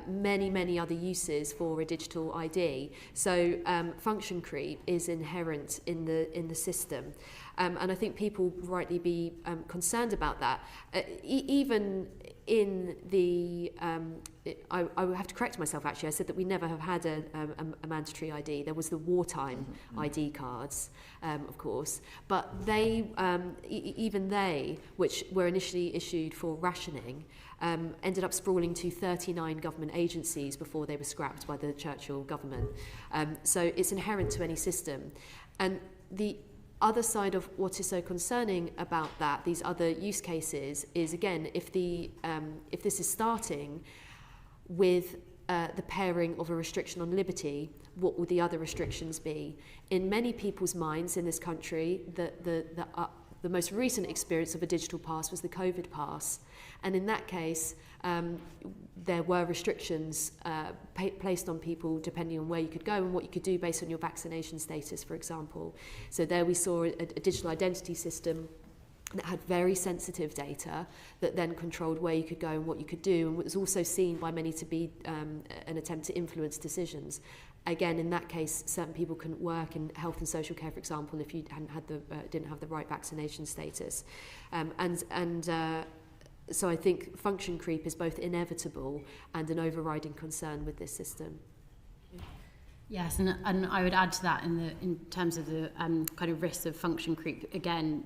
many other uses for a digital ID. So function creep is inherent in the system. And I think people rightly be concerned about that. Even in the, I would have to correct myself actually, I said that we never have had a mandatory ID. There was the wartime ID cards, of course, but they, even they, which were initially issued for rationing, ended up sprawling to 39 government agencies before they were scrapped by the Churchill government. So it's inherent to any system. And the other side of what is so concerning about that, these other use cases, is again, if this is starting with the pairing of a restriction on liberty, what will the other restrictions be? In many people's minds in this country, the most recent experience of a digital pass was the COVID pass. And in that case, there were restrictions placed on people depending on where you could go and what you could do based on your vaccination status, for example. So there we saw a digital identity system that had very sensitive data that then controlled where you could go and what you could do, and was also seen by many to be an attempt to influence decisions. Again, in that case, certain people couldn't work in health and social care, for example, if you didn't have the right vaccination status. So I think function creep is both inevitable and an overriding concern with this system. Yes, and I would add to that in terms of the kind of risks of function creep. Again,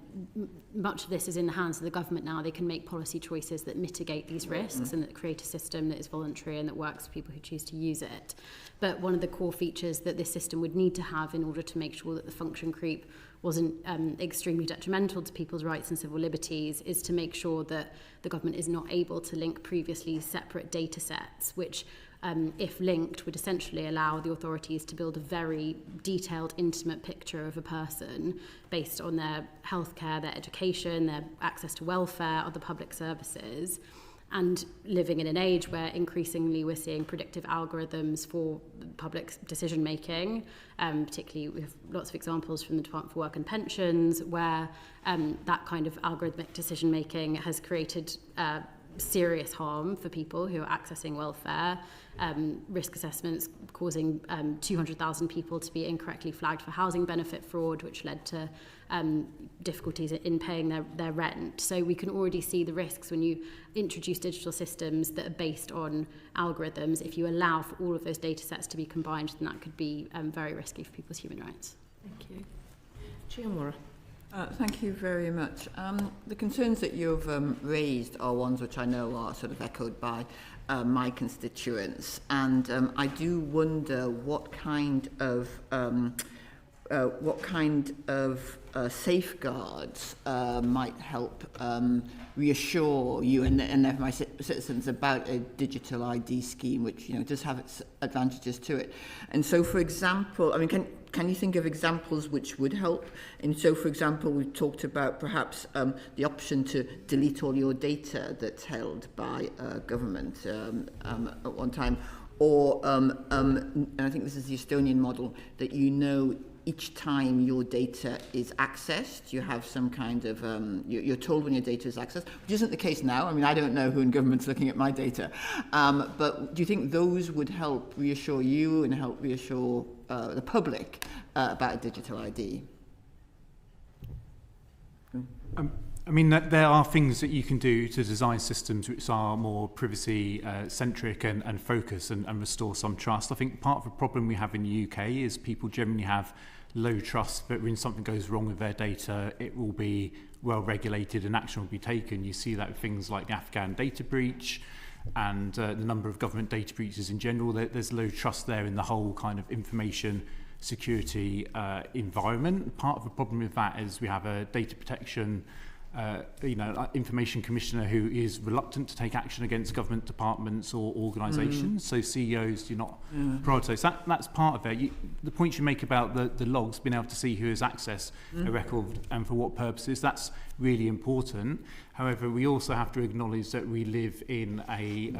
much of this is in the hands of the government now. They can make policy choices that mitigate these risks and that create a system that is voluntary and that works for people who choose to use it. But one of the core features that this system would need to have in order to make sure that the function creep wasn't extremely detrimental to people's rights and civil liberties is to make sure that the government is not able to link previously separate data sets, which if linked, would essentially allow the authorities to build a very detailed, intimate picture of a person based on their healthcare, their education, their access to welfare, other public services. And living in an age where increasingly we're seeing predictive algorithms for public decision making, particularly we have lots of examples from the Department for Work and Pensions where that kind of algorithmic decision making has created serious harm for people who are accessing welfare, risk assessments causing 200,000 people to be incorrectly flagged for housing benefit fraud, which led to difficulties in paying their rent. So we can already see the risks when you introduce digital systems that are based on algorithms. If you allow for all of those data sets to be combined, then that could be very risky for people's human rights. Thank you. Chiamura. Thank you very much. The concerns that you've raised are ones which I know are sort of echoed by my constituents, and I do wonder what kind of safeguards might help reassure you and my citizens about a digital ID scheme, which does have its advantages to it. And so, for example, I mean, can you think of examples which would help? And so, for example, we've talked about perhaps the option to delete all your data that's held by government at one time, or and I think this is the Estonian model, that each time your data is accessed, you have some kind of, you're told when your data is accessed, which isn't the case now. I mean, I don't know who in government's looking at my data. But do you think those would help reassure you and help reassure the public about a digital ID? I mean, there are things that you can do to design systems which are more privacy-centric and focus and restore some trust. I think part of the problem we have in the UK is people generally have low trust that when something goes wrong with their data, it will be well regulated and action will be taken. You see that with things like the Afghan data breach and the number of government data breaches in general. There's low trust there in the whole kind of information security environment. Part of the problem with that is we have a data protection information commissioner who is reluctant to take action against government departments or organisations. So CEOs do not prioritise. That's part of it. The point you make about the logs, being able to see who has accessed a record and for what purposes, that's really important. However, we also have to acknowledge that we live in a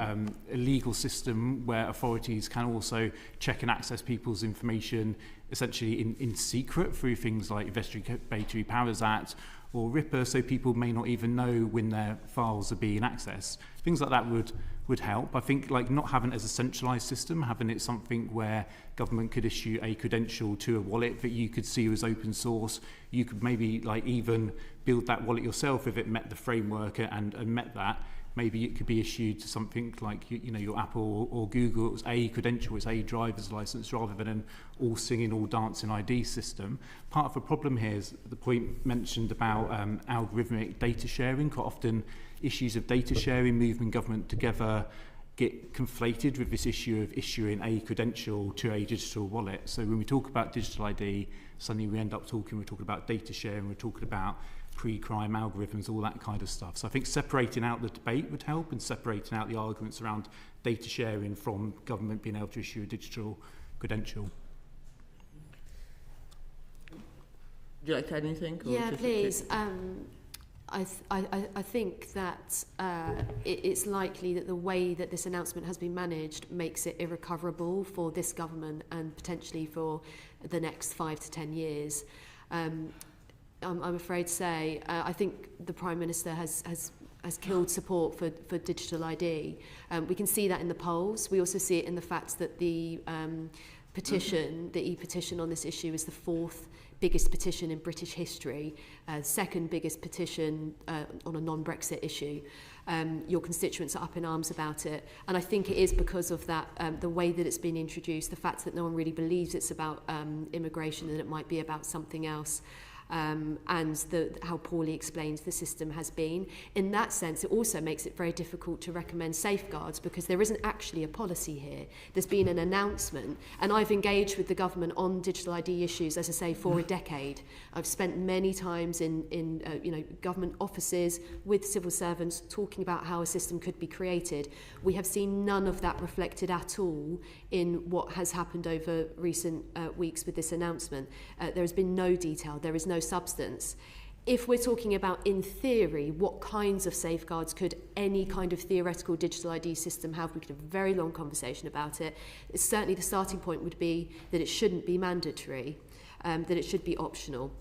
legal system where authorities can also check and access people's information essentially in secret through things like Investigatory Powers Act or RIPA, so people may not even know when their files are being accessed. Things like that would help. I think like not having it as a centralised system, having it something where government could issue a credential to a wallet that you could see as open source. You could maybe like even build that wallet yourself if it met the framework and met that. Maybe it could be issued to something like your Apple or Google. It was a credential, it's a driver's license, rather than an all singing, all dancing ID system. Part of the problem here is the point mentioned about algorithmic data sharing. Quite often, issues of data sharing, moving government together, get conflated with this issue of issuing a credential to a digital wallet. So when we talk about digital ID, suddenly we're talking about data sharing, we're talking about pre-crime algorithms, all that kind of stuff. So I think separating out the debate would help, and separating out the arguments around data sharing from government being able to issue a digital credential. Would you like to add anything? Yeah, please. I think that it's likely that the way that this announcement has been managed makes it irrecoverable for this government and potentially for the next 5 to 10 years. I'm afraid to say, I think the Prime Minister has killed support for digital ID. We can see that in the polls. We also see it in the fact that the petition, the e-petition on this issue is the 4th biggest petition in British history, second biggest petition on a non-Brexit issue. Your constituents are up in arms about it, and I think it is because of that, the way that it's been introduced, the fact that no one really believes it's about immigration and it might be about something else. And how poorly explained the system has been. In that sense, it also makes it very difficult to recommend safeguards because there isn't actually a policy here. There's been an announcement, and I've engaged with the government on digital ID issues, as I say, for a decade. I've spent many times in government offices with civil servants talking about how a system could be created. We have seen none of that reflected at all in what has happened over recent weeks with this announcement. There has been no detail. There is no substance. If we're talking about, in theory, what kinds of safeguards could any kind of theoretical digital ID system have, we could have a very long conversation about it. Certainly the starting point would be that it shouldn't be mandatory, that it should be optional.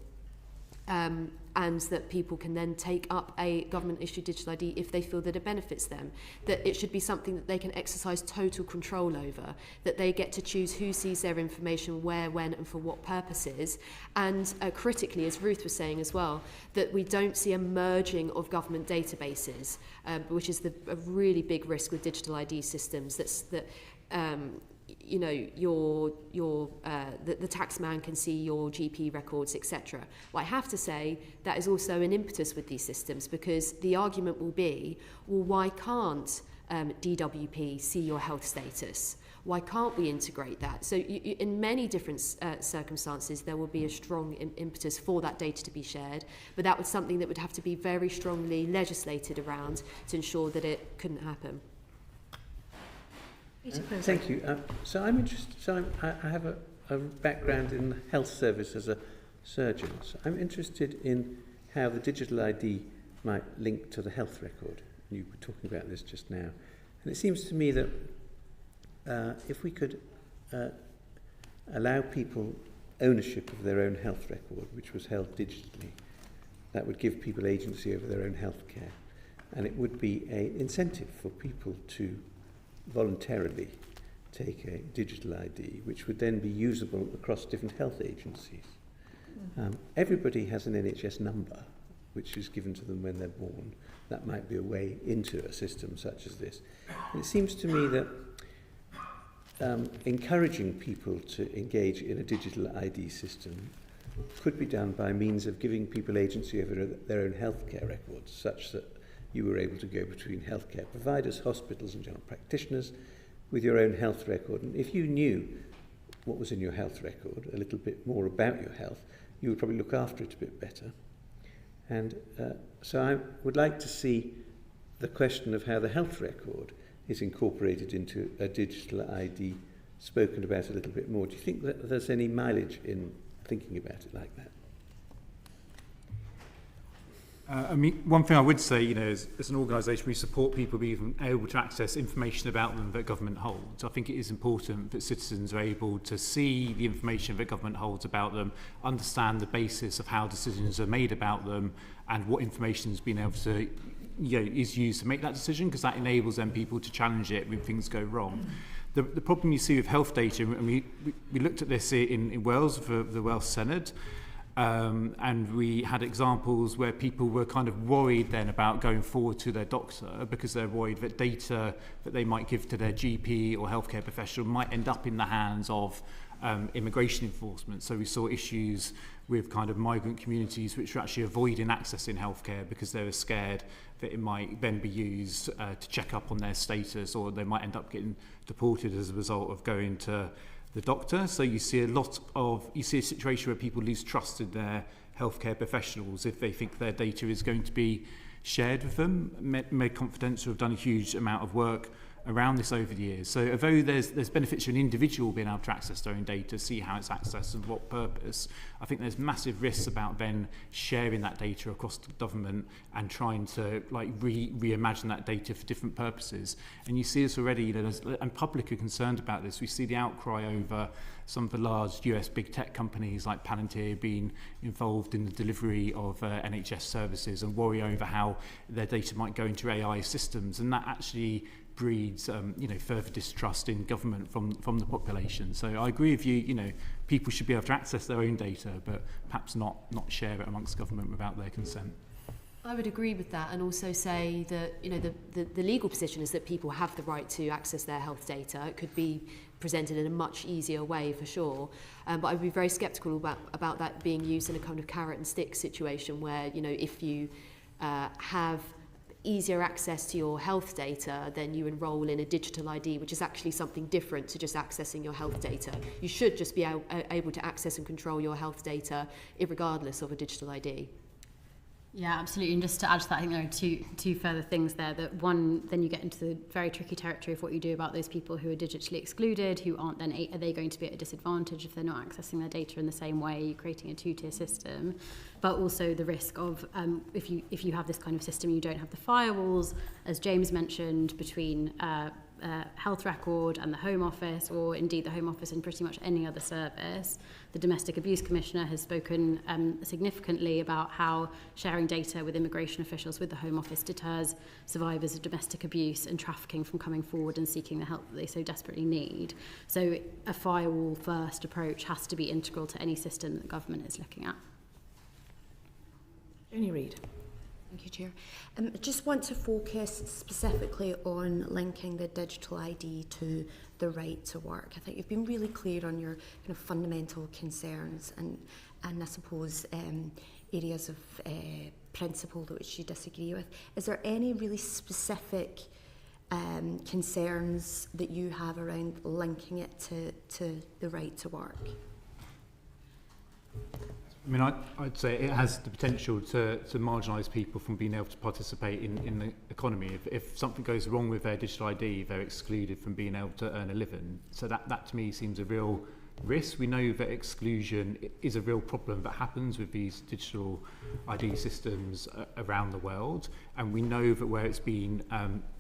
And that people can then take up a government-issued digital ID if they feel that it benefits them. That it should be something that they can exercise total control over, that they get to choose who sees their information, where, when, and for what purposes. And critically, as Ruth was saying as well, that we don't see a merging of government databases, which is a really big risk with digital ID systems. You know, the taxman can see your GP records, etc. Well, I have to say that is also an impetus with these systems, because the argument will be, well, why can't DWP see your health status? Why can't we integrate that? So in many different circumstances, there will be a strong impetus for that data to be shared, but that was something that would have to be very strongly legislated around to ensure that it couldn't happen. Thank you. So I'm interested. So I have a background in the health service as a surgeon. So I'm interested in how the digital ID might link to the health record. You were talking about this just now, and it seems to me that if we could allow people ownership of their own health record, which was held digitally, that would give people agency over their own health care, and it would be an incentive for people to voluntarily take a digital ID, which would then be usable across different health agencies. Everybody has an NHS number, which is given to them when they're born. That might be a way into a system such as this. And it seems to me that encouraging people to engage in a digital ID system could be done by means of giving people agency over their own healthcare records, such that you were able to go between healthcare providers, hospitals and general practitioners with your own health record. And if you knew what was in your health record, a little bit more about your health, you would probably look after it a bit better. And so I would like to see the question of how the health record is incorporated into a digital ID spoken about a little bit more. Do you think that there's any mileage in thinking about it like that? I mean, one thing I would say, you know, is as an organisation, we support people being able to access information about them that government holds. I think it is important that citizens are able to see the information that government holds about them, understand the basis of how decisions are made about them, and what information has been able to, you know, is used to make that decision, because that enables then people to challenge it when things go wrong. The problem you see with health data, and we looked at this in Wales for the Welsh Senedd. And we had examples where people were kind of worried then about going forward to their doctor because they're worried that data that they might give to their GP or healthcare professional might end up in the hands of immigration enforcement. So we saw issues with kind of migrant communities which were actually avoiding accessing healthcare because they were scared that it might then be used to check up on their status, or they might end up getting deported as a result of going to the doctor. So you see a situation where people lose trust in their healthcare professionals if they think their data is going to be shared with them. Med Confidential have done a huge amount of work around this over the years. So although there's benefits to an individual being able to access their own data, see how it's accessed and what purpose, I think there's massive risks about then sharing that data across the government and trying to like reimagine that data for different purposes. And you see this already, you know, and public are concerned about this. We see the outcry over some of the large US big tech companies like Palantir being involved in the delivery of NHS services and worry over how their data might go into AI systems, and that actually breeds you know, further distrust in government from the population. So I agree with you, you know, people should be able to access their own data, but perhaps not share it amongst government without their consent. I would agree with that, and also say that, you know, the legal position is that people have the right to access their health data. It could be presented in a much easier way for sure, but I would be very sceptical about that being used in a kind of carrot and stick situation where, you know, if you have easier access to your health data, then you enroll in a digital ID, which is actually something different to just accessing your health data. You should just be able to access and control your health data regardless of a digital ID. Yeah, absolutely. And just to add to that, I think there are two further things there. That one, then you get into the very tricky territory of what you do about those people who are digitally excluded, who aren't then, are they going to be at a disadvantage if they're not accessing their data in the same way? You're creating a two-tier system. But also the risk of, if you have this kind of system, you don't have the firewalls, as James mentioned, between health record and the Home Office, or indeed the Home Office and pretty much any other service. The Domestic Abuse Commissioner has spoken significantly about how sharing data with immigration officials with the Home Office deters survivors of domestic abuse and trafficking from coming forward and seeking the help that they so desperately need. So a firewall-first approach has to be integral to any system that the government is looking at. Joni Reid. Thank you, Chair. I just want to focus specifically on linking the digital ID to the right to work. I think you've been really clear on your kind of fundamental concerns and I suppose areas of principle which you disagree with. Is there any really specific concerns that you have around linking it to the right to work? I mean, I'd say it has the potential to marginalise people from being able to participate in the economy. If something goes wrong with their digital ID, they're excluded from being able to earn a living. So that to me seems a real risk. We know that exclusion is a real problem that happens with these digital ID systems around the world. And we know that where it's been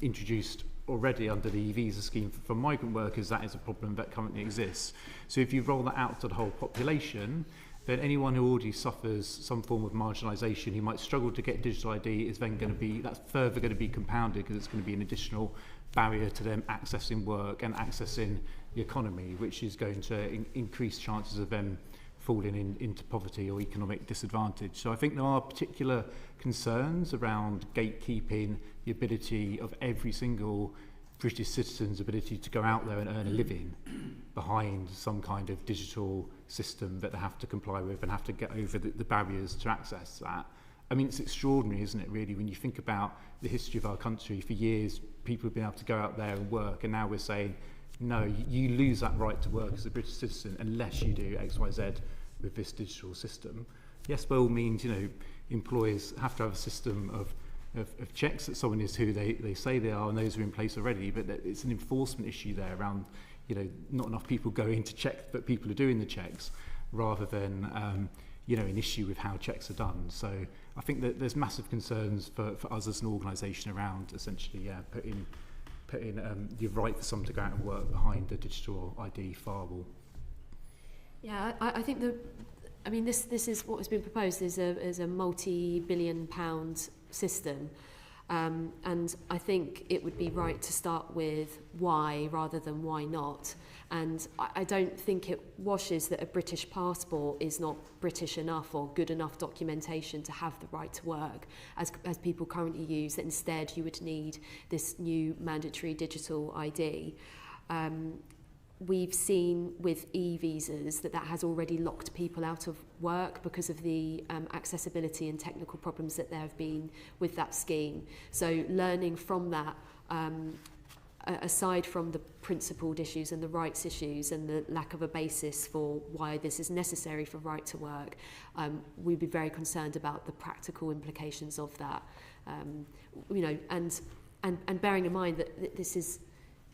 introduced already under the visa scheme for migrant workers, that is a problem that currently exists. So if you roll that out to the whole population, then anyone who already suffers some form of marginalisation, who might struggle to get digital ID, is then going to be, that's further going to be compounded because it's going to be an additional barrier to them accessing work and accessing the economy, which is going to increase chances of them falling into poverty or economic disadvantage. So I think there are particular concerns around gatekeeping the ability of every single British citizen's ability to go out there and earn a living behind some kind of digital system that they have to comply with and have to get over the barriers to access that. I mean, it's extraordinary, isn't it, really, when you think about the history of our country. For years, people have been able to go out there and work, and now we're saying, no, you lose that right to work as a British citizen unless you do X, Y, Z with this digital system. Yes, by all means, you know, employers have to have a system of checks that someone is who they say they are, and those are in place already, but it's an enforcement issue there around, you know, not enough people going to check that people are doing the checks, rather than you know, an issue with how checks are done. So I think that there's massive concerns for us as an organisation around essentially putting the right for someone to go out and work behind a digital ID firewall. Yeah, I think I mean, this is what has been proposed is a multi-billion-pound system, and I think it would be right to start with why rather than why not. And I don't think it washes that a British passport is not British enough or good enough documentation to have the right to work, as people currently use. That instead you would need this new mandatory digital ID. We've seen with e-visas that has already locked people out of work because of the accessibility and technical problems that there have been with that scheme. So learning from that, aside from the principled issues and the rights issues and the lack of a basis for why this is necessary for right to work, we'd be very concerned about the practical implications of that. You know, and bearing in mind that this is,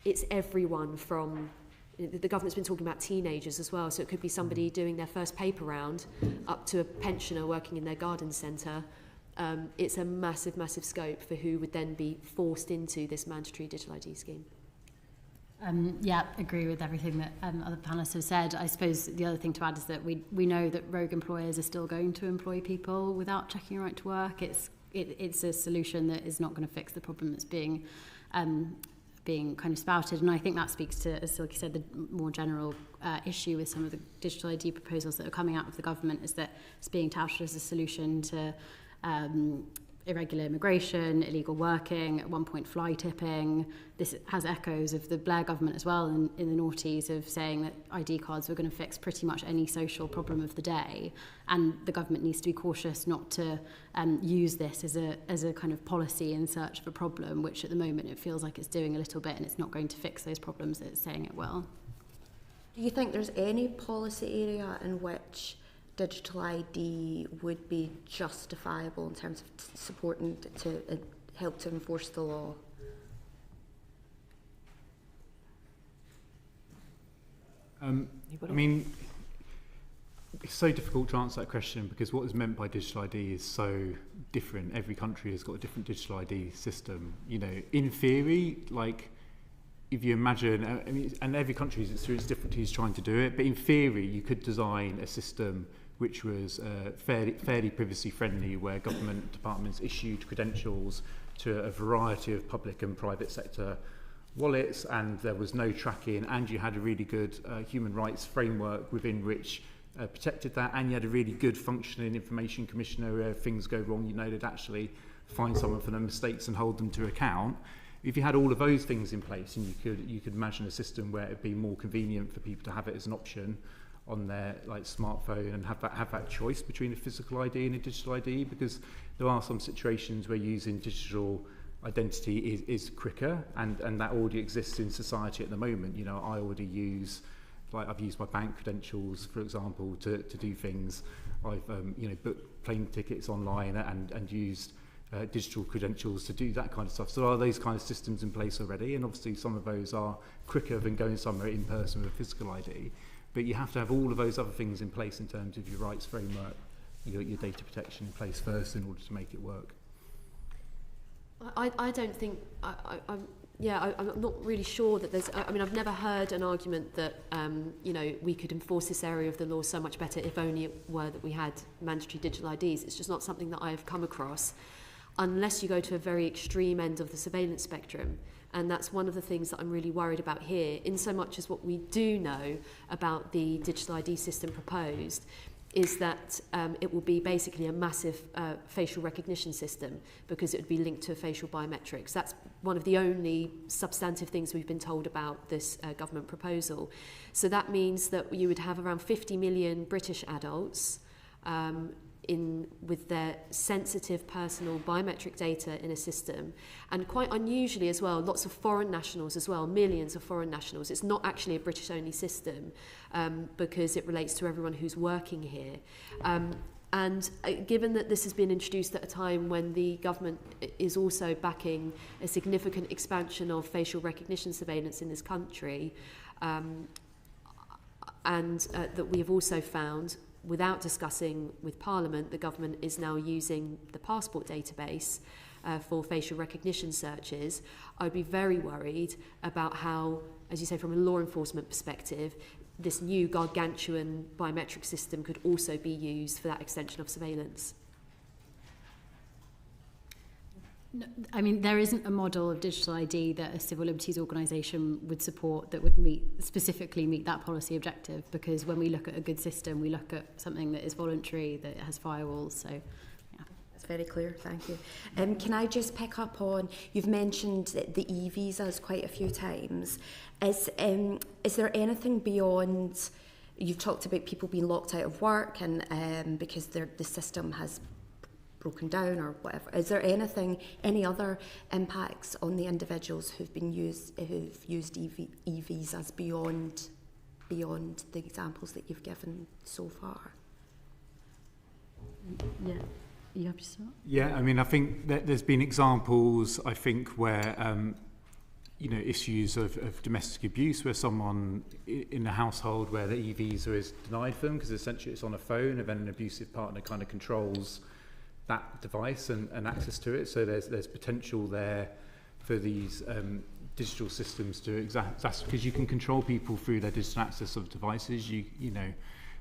it's everyone from, the government's been talking about teenagers as well, so it could be somebody doing their first paper round up to a pensioner working in their garden centre. It's a massive, massive scope for who would then be forced into this mandatory digital ID scheme. Yeah, agree with everything that other panellists have said. I suppose the other thing to add is that we know that rogue employers are still going to employ people without checking right to work. It's a solution that is not going to fix the problem that's being kind of spouted. And I think that speaks to, as Silky said, the more general issue with some of the digital ID proposals that are coming out of the government, is that it's being touted as a solution to irregular immigration, illegal working, at one point fly tipping. This has echoes of the Blair government as well in the noughties, of saying that ID cards were going to fix pretty much any social problem of the day. And the government needs to be cautious not to use this as a kind of policy in search of a problem, which at the moment it feels like it's doing a little bit, and it's not going to fix those problems that it's saying it will. Do you think there's any policy area in which digital ID would be justifiable in terms of supporting to help to enforce the law? I mean, it's so difficult to answer that question, because what is meant by digital ID is so different. Every country has got a different digital ID system. You know, in theory, like, if you imagine, I mean, and every country has experienced difficulties trying to do it, but in theory, you could design a system which was fairly privacy friendly, where government departments issued credentials to a variety of public and private sector wallets, and there was no tracking, and you had a really good human rights framework within which protected that, and you had a really good functioning information commissioner where if things go wrong, you know, they'd actually find someone for their mistakes and hold them to account. If you had all of those things in place, and you could imagine a system where it'd be more convenient for people to have it as an option on their smartphone, and have that choice between a physical ID and a digital ID, because there are some situations where using digital identity is quicker, and that already exists in society at the moment. You know, I already use, I've used my bank credentials, for example, to do things. I've booked plane tickets online and used digital credentials to do that kind of stuff. So there are those kind of systems in place already, and obviously some of those are quicker than going somewhere in person with a physical ID. But you have to have all of those other things in place in terms of your rights framework, your data protection in place first in order to make it work. I don't think, I'm not really sure that there's, I mean, I've never heard an argument that, we could enforce this area of the law so much better if only it were that we had mandatory digital IDs. It's just not something that I've come across, unless you go to a very extreme end of the surveillance spectrum. And that's one of the things that I'm really worried about here, in so much as what we do know about the digital ID system proposed is that it will be basically a massive facial recognition system, because it would be linked to facial biometrics. That's one of the only substantive things we've been told about this government proposal. So that means that you would have around 50 million British adults with their sensitive personal biometric data in a system, and quite unusually as well, lots of foreign nationals as well, millions of foreign nationals. It's not actually a British only system because it relates to everyone who's working here. And given that this has been introduced at a time when the government is also backing a significant expansion of facial recognition surveillance in this country, and that we have also found, without discussing with Parliament, the government is now using the passport database for facial recognition searches, I'd be very worried about how, as you say, from a law enforcement perspective, this new gargantuan biometric system could also be used for that extension of surveillance. No, I mean, there isn't a model of digital ID that a civil liberties organisation would support that would specifically meet that policy objective, because when we look at a good system, we look at something that is voluntary, that has firewalls, so yeah. That's very clear, thank you. Can I just pick up on, you've mentioned the e-visas quite a few times. Is there anything beyond, you've talked about people being locked out of work and because the system has broken down or whatever. Is there any other impacts on the individuals who've used e-visas beyond the examples that you've given so far? Yeah, you have to start. Yeah, I mean, I think that there's been examples, I think, where you know, issues of domestic abuse where someone in a household where the e-visa is denied for them because essentially it's on a phone, and then an abusive partner kind of controls that device and access to it. So there's potential there for these digital systems to exact, because you can control people through their digital access of devices. You know,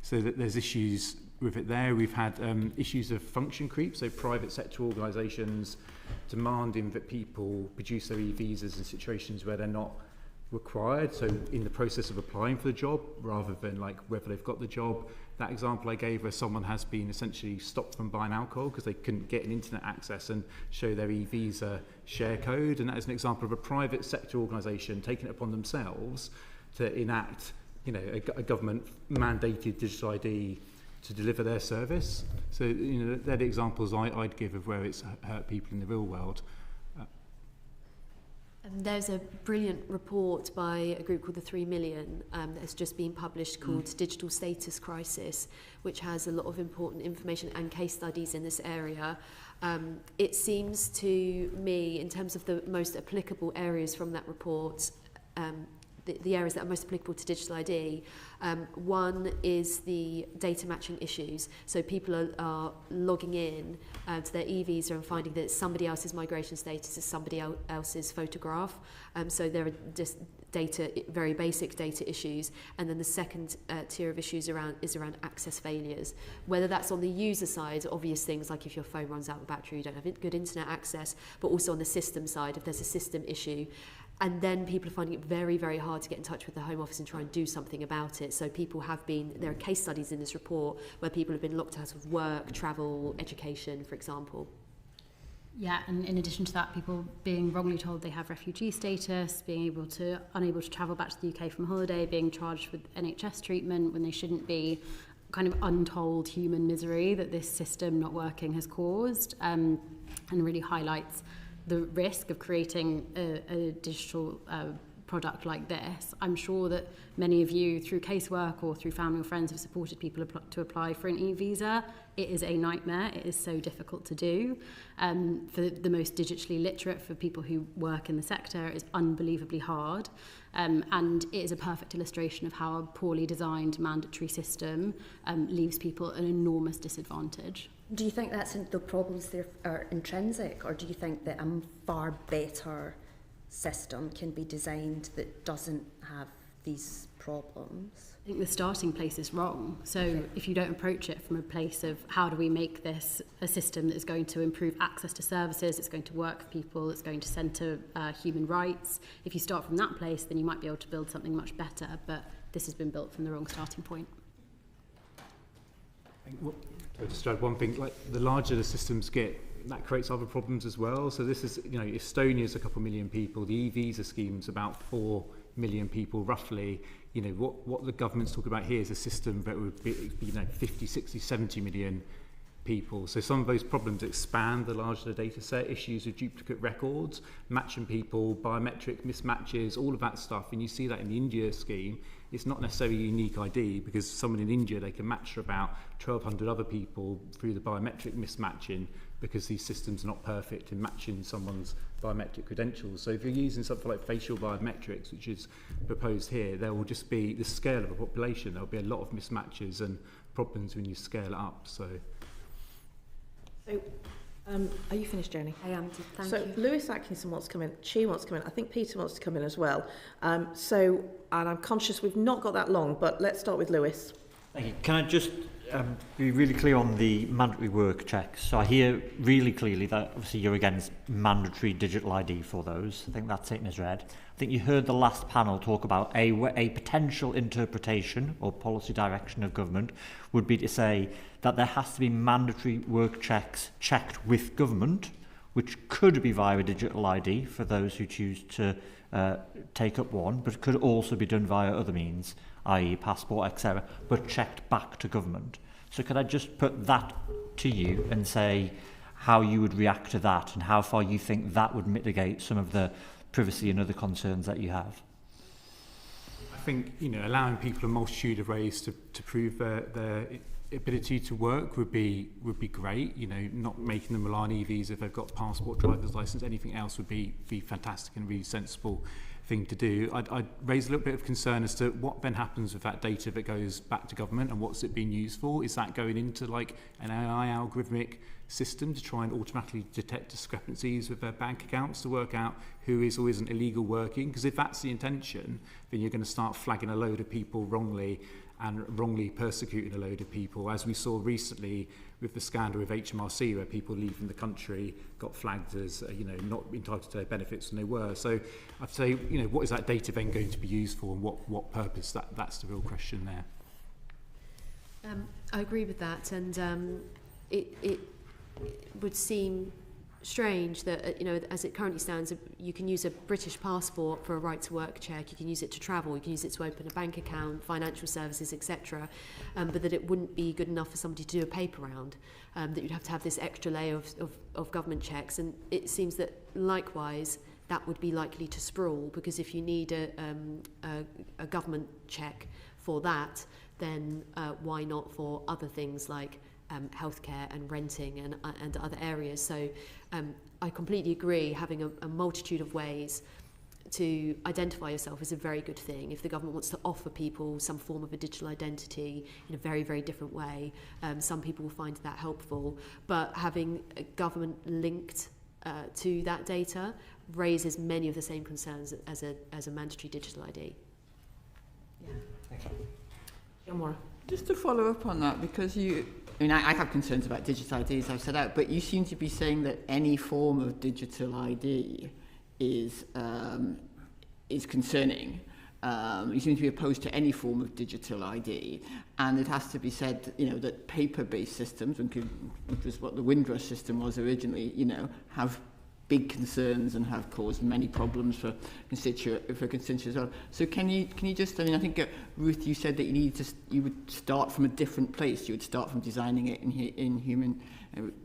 so that there's issues with it there. We've had issues of function creep, so private sector organisations demanding that people produce their e-visas in situations where they're not required, so in the process of applying for the job rather than like whether they've got the job. That example I gave where someone has been essentially stopped from buying alcohol because they couldn't get an internet access and show their e-visa share code, and that is an example of a private sector organisation taking it upon themselves to enact, you know, a government mandated digital ID to deliver their service. So, you know, they're the examples I'd give of where it's hurt people in the real world. And there's a brilliant report by a group called the 3 Million that's just been published called Digital Status Crisis, which has a lot of important information and case studies in this area. It seems to me, in terms of the most applicable areas from that report, the areas that are most applicable to digital ID, one is the data matching issues. So people are logging in to their e-visa and finding that it's somebody else's migration status is somebody else's photograph. So there are just very basic data issues. And then the second tier of issues is around access failures. Whether that's on the user side, obvious things like if your phone runs out of battery, you don't have good internet access, but also on the system side, if there's a system issue. And then people are finding it very, very hard to get in touch with the Home Office and try and do something about it. So there are case studies in this report where people have been locked out of work, travel, education, for example. Yeah, and in addition to that, people being wrongly told they have refugee status, being unable to travel back to the UK from holiday, being charged with NHS treatment when they shouldn't be, kind of untold human misery that this system not working has caused, and really highlights the risk of creating a digital product like this. I'm sure that many of you, through casework or through family or friends, have supported people to apply for an e-visa. It is a nightmare. It is so difficult to do. For the most digitally literate, for people who work in the sector, it is unbelievably hard. And it is a perfect illustration of how a poorly designed mandatory system leaves people at an enormous disadvantage. Do you think the problems there are intrinsic, or do you think that a far better system can be designed that doesn't have these problems? I think the starting place is wrong. So if you don't approach it from a place of how do we make this a system that is going to improve access to services, it's going to work for people, it's going to centre human rights, if you start from that place, then you might be able to build something much better. But this has been built from the wrong starting point. I'll just add one thing, like the larger the systems get, that creates other problems as well. So this is, you know, Estonia's a couple million people, the e-visa scheme's about 4 million people roughly. You know, what the government's talking about here is a system that would be, you know, 50, 60, 70 million people. So some of those problems expand the larger the data set, issues with duplicate records, matching people, biometric mismatches, all of that stuff. And you see that in the India scheme. It's not necessarily a unique ID, because someone in India, they can match for about 1,200 other people through the biometric mismatching, because these systems are not perfect in matching someone's biometric credentials. So if you're using something like facial biometrics, which is proposed here, there will just be the scale of a population. There'll be a lot of mismatches and problems when you scale it up. So are you finished, Joni? I am. Thank so you. Lewis Atkinson wants to come in. Chi wants to come in. I think Peter wants to come in as well. And I'm conscious we've not got that long, but let's start with Lewis. Thank you. Can I just be really clear on the mandatory work checks? So I hear really clearly that obviously you're against mandatory digital ID for those. I think that's taken as read. I think you heard the last panel talk about a potential interpretation or policy direction of government would be to say that there has to be mandatory work checks checked with government, which could be via a digital ID for those who choose to take up one, but could also be done via other means, i.e. passport, etc., but checked back to government. So could I just put that to you and say how you would react to that and how far you think that would mitigate some of the privacy and other concerns that you have? I think, you know, allowing people a multitude of ways to prove their ability to work would be great. You know, not making them rely on e-visa if they've got passport, driver's license, anything else would be fantastic and really sensible. thing to do. I'd raise a little bit of concern as to what then happens with that data that goes back to government and what's it being used for. Is that going into like an AI algorithmic system to try and automatically detect discrepancies with their bank accounts to work out who is or isn't illegal working? Because if that's the intention, then you're going to start flagging a load of people wrongly and wrongly persecuting a load of people, as we saw recently with the scandal with HMRC, where people leaving the country got flagged as not entitled to their benefits when they were. So I'd say, what is that data then going to be used for, and what purpose? That's the real question there. I agree with that, and it would seem strange that as it currently stands, you can use a British passport for a right to work check, you can use it to travel, you can use it to open a bank account, financial services, etc., but that it wouldn't be good enough for somebody to do a paper round, that you'd have to have this extra layer of government checks. And it seems that likewise that would be likely to sprawl, because if you need a government check for that, then why not for other things like healthcare and renting and other areas. So I completely agree, having a multitude of ways to identify yourself is a very good thing. If the government wants to offer people some form of a digital identity in a very, very different way, some people will find that helpful. But having a government linked to that data raises many of the same concerns as a mandatory digital ID. Yeah. Thank you. Just to follow up on that, because I have concerns about digital ID, as I've set out, but you seem to be saying that any form of digital ID is concerning. You seem to be opposed to any form of digital ID, and it has to be said, that paper-based systems, which was what the Windrush system was originally, have big concerns and have caused many problems for constituents as well. So can you just, I think Ruth, you said that you would start from a different place. You would start from designing it in human,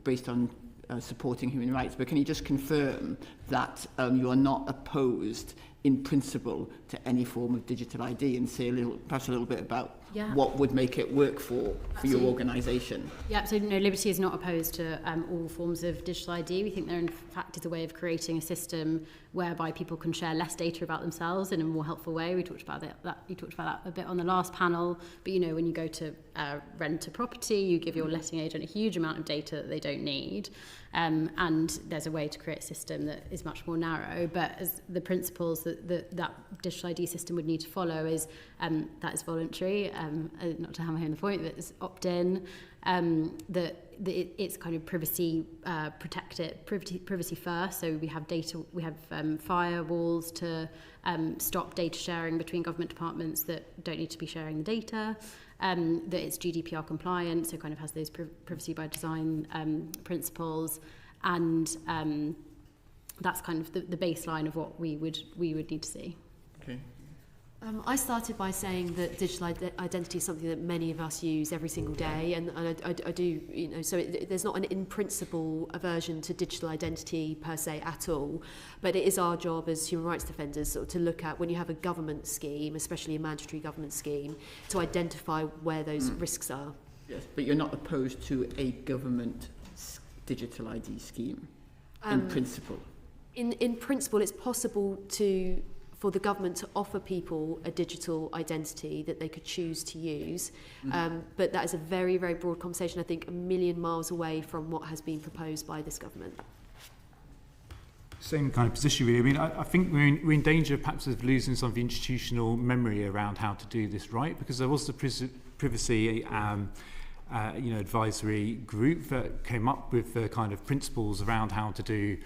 based on supporting human rights. But can you just confirm that you are not opposed in principle to any form of digital ID, and say perhaps a little bit about what would make it work for your organisation? Yeah, so Liberty is not opposed to all forms of digital ID. We think there, in fact, is a way of creating a system whereby people can share less data about themselves in a more helpful way. We talked about that. You talked about that a bit on the last panel. But when you go to rent a property, you give your letting agent a huge amount of data that they don't need. And there's a way to create a system that is much more narrow. But as the principles that digital ID system would need to follow is that is voluntary. Not to hammer home the point, but it's opt-in. That it's kind of privacy protected, privacy first. So we have data, we have firewalls to stop data sharing between government departments that don't need to be sharing the data. That it's GDPR compliant, so kind of has those privacy by design principles, and that's kind of the baseline of what we would need to see. Okay. I started by saying that digital identity is something that many of us use every single day, and I do, so there's not an in-principle aversion to digital identity per se at all, but it is our job as human rights defenders to look at, when you have a government scheme, especially a mandatory government scheme, to identify where those risks are. Yes, but you're not opposed to a government digital ID scheme, in principle? In principle, it's possible for the government to offer people a digital identity that they could choose to use. But that is a very, very broad conversation, I think a million miles away from what has been proposed by this government. Same kind of position, really. I think we're in danger perhaps of losing some of the institutional memory around how to do this right, because there was the privacy advisory group that came up with the kind of principles around how to do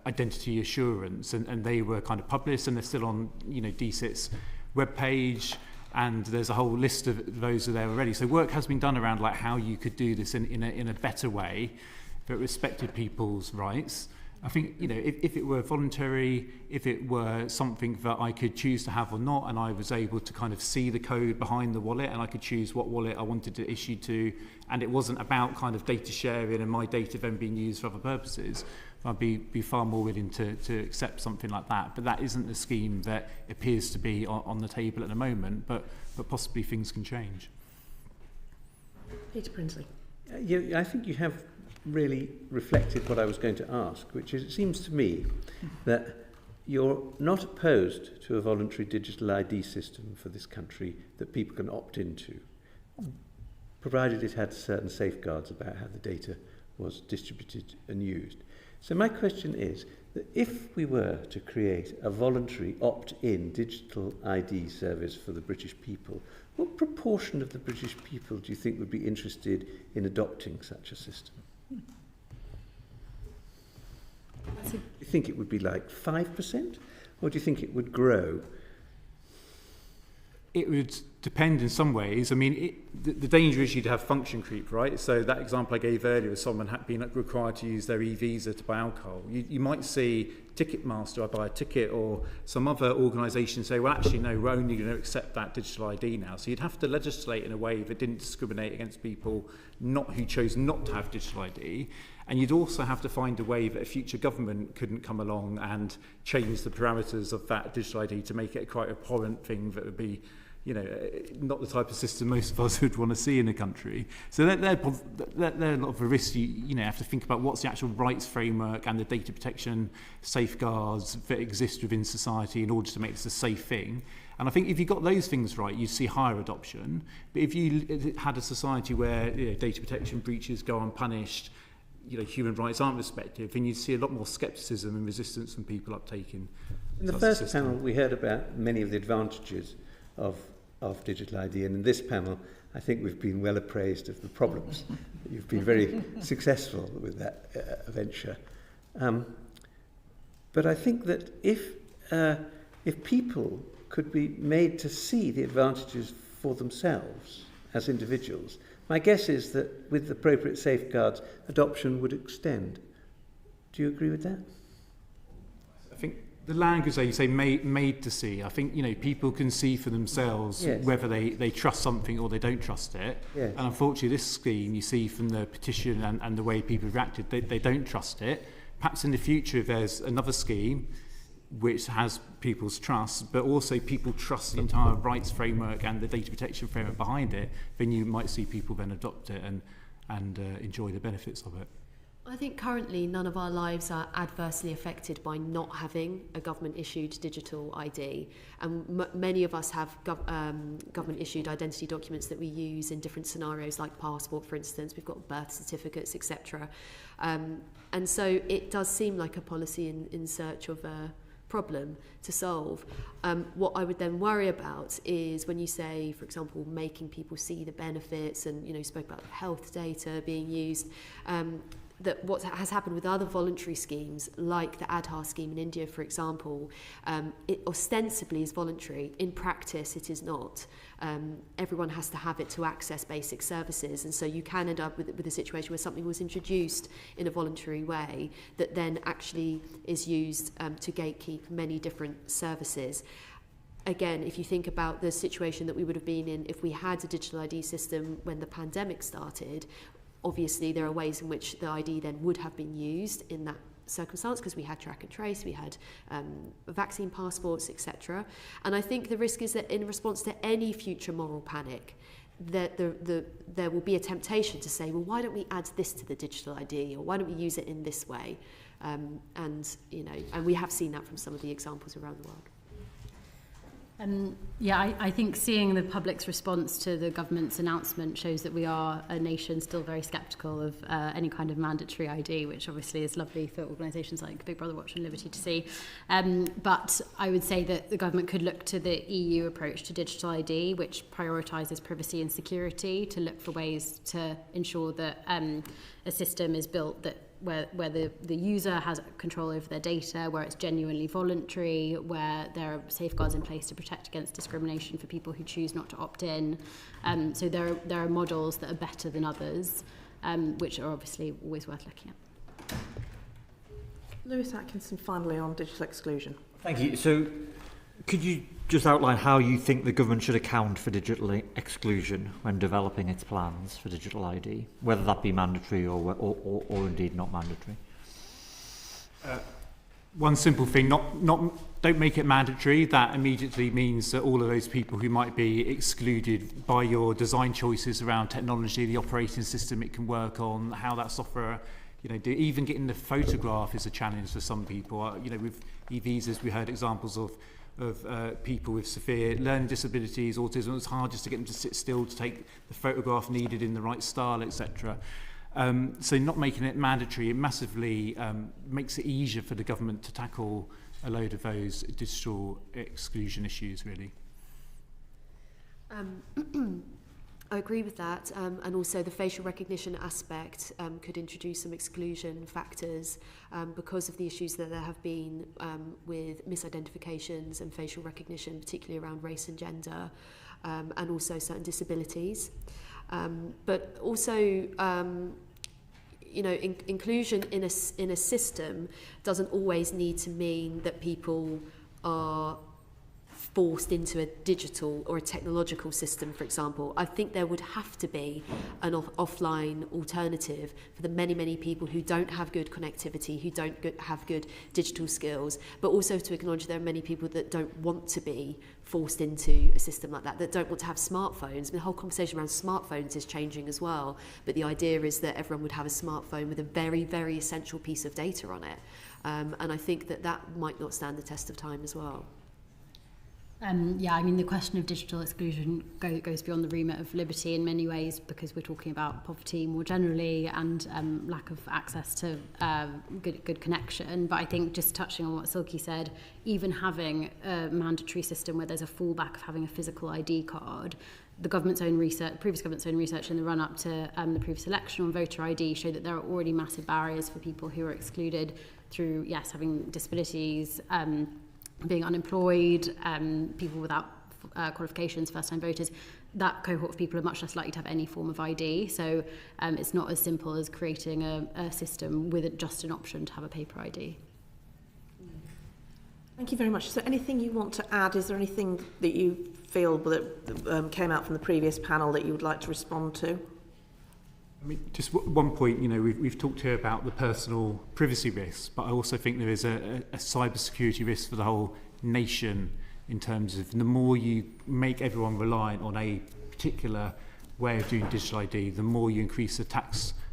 identity assurance, and they were kind of published, and they're still on DCIT's webpage, and there's a whole list of those are there already. So work has been done around how you could do this in a better way that respected people's rights. I think if it were voluntary, if it were something that I could choose to have or not, and I was able to kind of see the code behind the wallet, and I could choose what wallet I wanted to issue to, and it wasn't about kind of data sharing and my data then being used for other purposes, I'd be far more willing to accept something like that. But that isn't the scheme that appears to be on the table at the moment, but possibly things can change. Peter Prinsley. I think you have really reflected what I was going to ask, which is, it seems to me that you're not opposed to a voluntary digital ID system for this country that people can opt into, provided it had certain safeguards about how the data was distributed and used. So my question is that if we were to create a voluntary opt-in digital ID service for the British people, what proportion of the British people do you think would be interested in adopting such a system? Do you think it would be like 5%? Or do you think it would grow? It would depend in some ways. I mean, the danger is you'd have function creep, right? So that example I gave earlier of someone being required to use their e-visa to buy alcohol. You might see Ticketmaster, I buy a ticket, or some other organisation say, well, actually, no, we're only going to accept that digital ID now. So you'd have to legislate in a way that didn't discriminate against people who chose not to have digital ID. And you'd also have to find a way that a future government couldn't come along and change the parameters of that digital ID to make it quite a abhorrent thing that would be, you know, not the type of system most of us would want to see in a country. So they're a lot of the risks you have to think about what's the actual rights framework and the data protection safeguards that exist within society in order to make this a safe thing. And I think if you got those things right, you'd see higher adoption. But if you had a society where data protection breaches go unpunished, human rights aren't respected, then you'd see a lot more scepticism and resistance from people uptaking. In the first panel, we heard about many of the advantages of digital ID, and in this panel, I think we've been well appraised of the problems. You've been very successful with that venture. But I think that if people could be made to see the advantages for themselves as individuals, my guess is that with appropriate safeguards, adoption would extend. Do you agree with that? I think the language that you say made to see, I think people can see for themselves whether they trust something or they don't trust it. Yes. And unfortunately this scheme, you see from the petition and the way people reacted, they don't trust it. Perhaps in the future if there's another scheme which has people's trust, but also people trust the entire rights framework and the data protection framework behind it, then you might see people then adopt it and enjoy the benefits of it. I think currently none of our lives are adversely affected by not having a government-issued digital ID. And many of us have government-issued identity documents that we use in different scenarios, like passport, for instance. We've got birth certificates, etc. And so it does seem like a policy in search of a problem to solve. What I would then worry about is when you say, for example, making people see the benefits, and you spoke about health data being used, that what has happened with other voluntary schemes, like the Aadhaar scheme in India, for example, it ostensibly is voluntary. In practice, it is not. Everyone has to have it to access basic services, and so you can end up with a situation where something was introduced in a voluntary way that then actually is used to gatekeep many different services. Again, if you think about the situation that we would have been in if we had a digital ID system when the pandemic started, obviously there are ways in which the ID then would have been used in that circumstance, because we had track and trace, we had vaccine passports, etc. And I think the risk is that in response to any future moral panic, that there will be a temptation to say, well, why don't we add this to the digital ID, or why don't we use it in this way? And we have seen that from some of the examples around the world. I think seeing the public's response to the government's announcement shows that we are a nation still very sceptical of any kind of mandatory ID, which obviously is lovely for organisations like Big Brother Watch and Liberty to see. But I would say that the government could look to the EU approach to digital ID, which prioritises privacy and security, to look for ways to ensure that a system is built that where the user has control over their data, where it's genuinely voluntary, where there are safeguards in place to protect against discrimination for people who choose not to opt in. So there are models that are better than others, which are obviously always worth looking at. Lewis Atkinson, finally, on digital exclusion. Thank you. So could you just outline how you think the government should account for digital exclusion when developing its plans for digital ID, whether that be mandatory or indeed not mandatory? One simple thing, don't make it mandatory. That immediately means that all of those people who might be excluded by your design choices around technology, the operating system it can work on, how that software You know, even getting the photograph is a challenge for some people. You know, with e-visas, we heard examples of people with severe learning disabilities, autism. It's hard just to get them to sit still, to take the photograph needed in the right style, etc. So not making it mandatory, it massively makes it easier for the government to tackle a load of those digital exclusion issues, really. I agree with that, and also the facial recognition aspect could introduce some exclusion factors because of the issues that there have been with misidentifications and facial recognition, particularly around race and gender, and also certain disabilities. But also, you know, inclusion in a system doesn't always need to mean that people are forced into a digital or a technological system, for example. I think there would have to be an offline alternative for the many, many people who don't have good connectivity, who don't have good digital skills, but also to acknowledge there are many people that don't want to be forced into a system like that don't want to have smartphones. I mean, the whole conversation around smartphones is changing as well, but the idea is that everyone would have a smartphone with a very, very essential piece of data on it. And I think that might not stand the test of time as well. Yeah, I mean, the question of digital exclusion goes beyond the remit of Liberty in many ways, because we're talking about poverty more generally and lack of access to good connection. But I think just touching on what Silky said, even having a mandatory system where there's a fallback of having a physical ID card, the government's own research, previous government's own research in the run-up to the previous election on voter ID showed that there are already massive barriers for people who are excluded through, yes, having disabilities, being unemployed, people without qualifications, first-time voters. That cohort of people are much less likely to have any form of ID. So it's not as simple as creating a system with just an option to have a paper ID. Thank you very much. Is there anything you want to add? Is there anything that you feel that came out from the previous panel that you would like to respond to? I mean, just one point, you know, we've talked here about the personal privacy risks, but I also think there is a cybersecurity risk for the whole nation, in terms of the more you make everyone reliant on a particular way of doing digital ID, the more you increase attack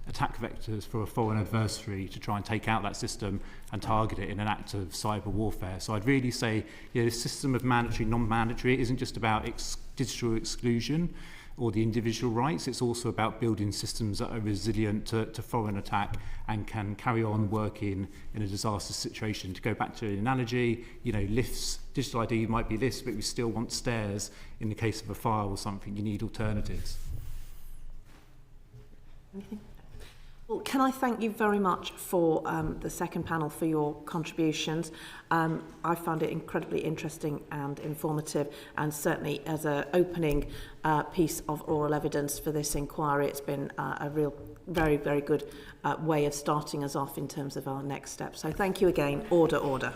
vectors for a foreign adversary to try and take out that system and target it in an act of cyber warfare. So I'd really say, the system of mandatory, non-mandatory isn't just about digital exclusion or the individual rights. It's also about building systems that are resilient to foreign attack and can carry on working in a disaster situation. To go back to an analogy, lifts, digital ID might be lifts, but we still want stairs. In the case of a fire or something, you need alternatives. Anything? Well, can I thank you very much for the second panel for your contributions. I found it incredibly interesting and informative, and certainly as an opening piece of oral evidence for this inquiry, it's been a real, very, very good way of starting us off in terms of our next steps. So thank you again. Order.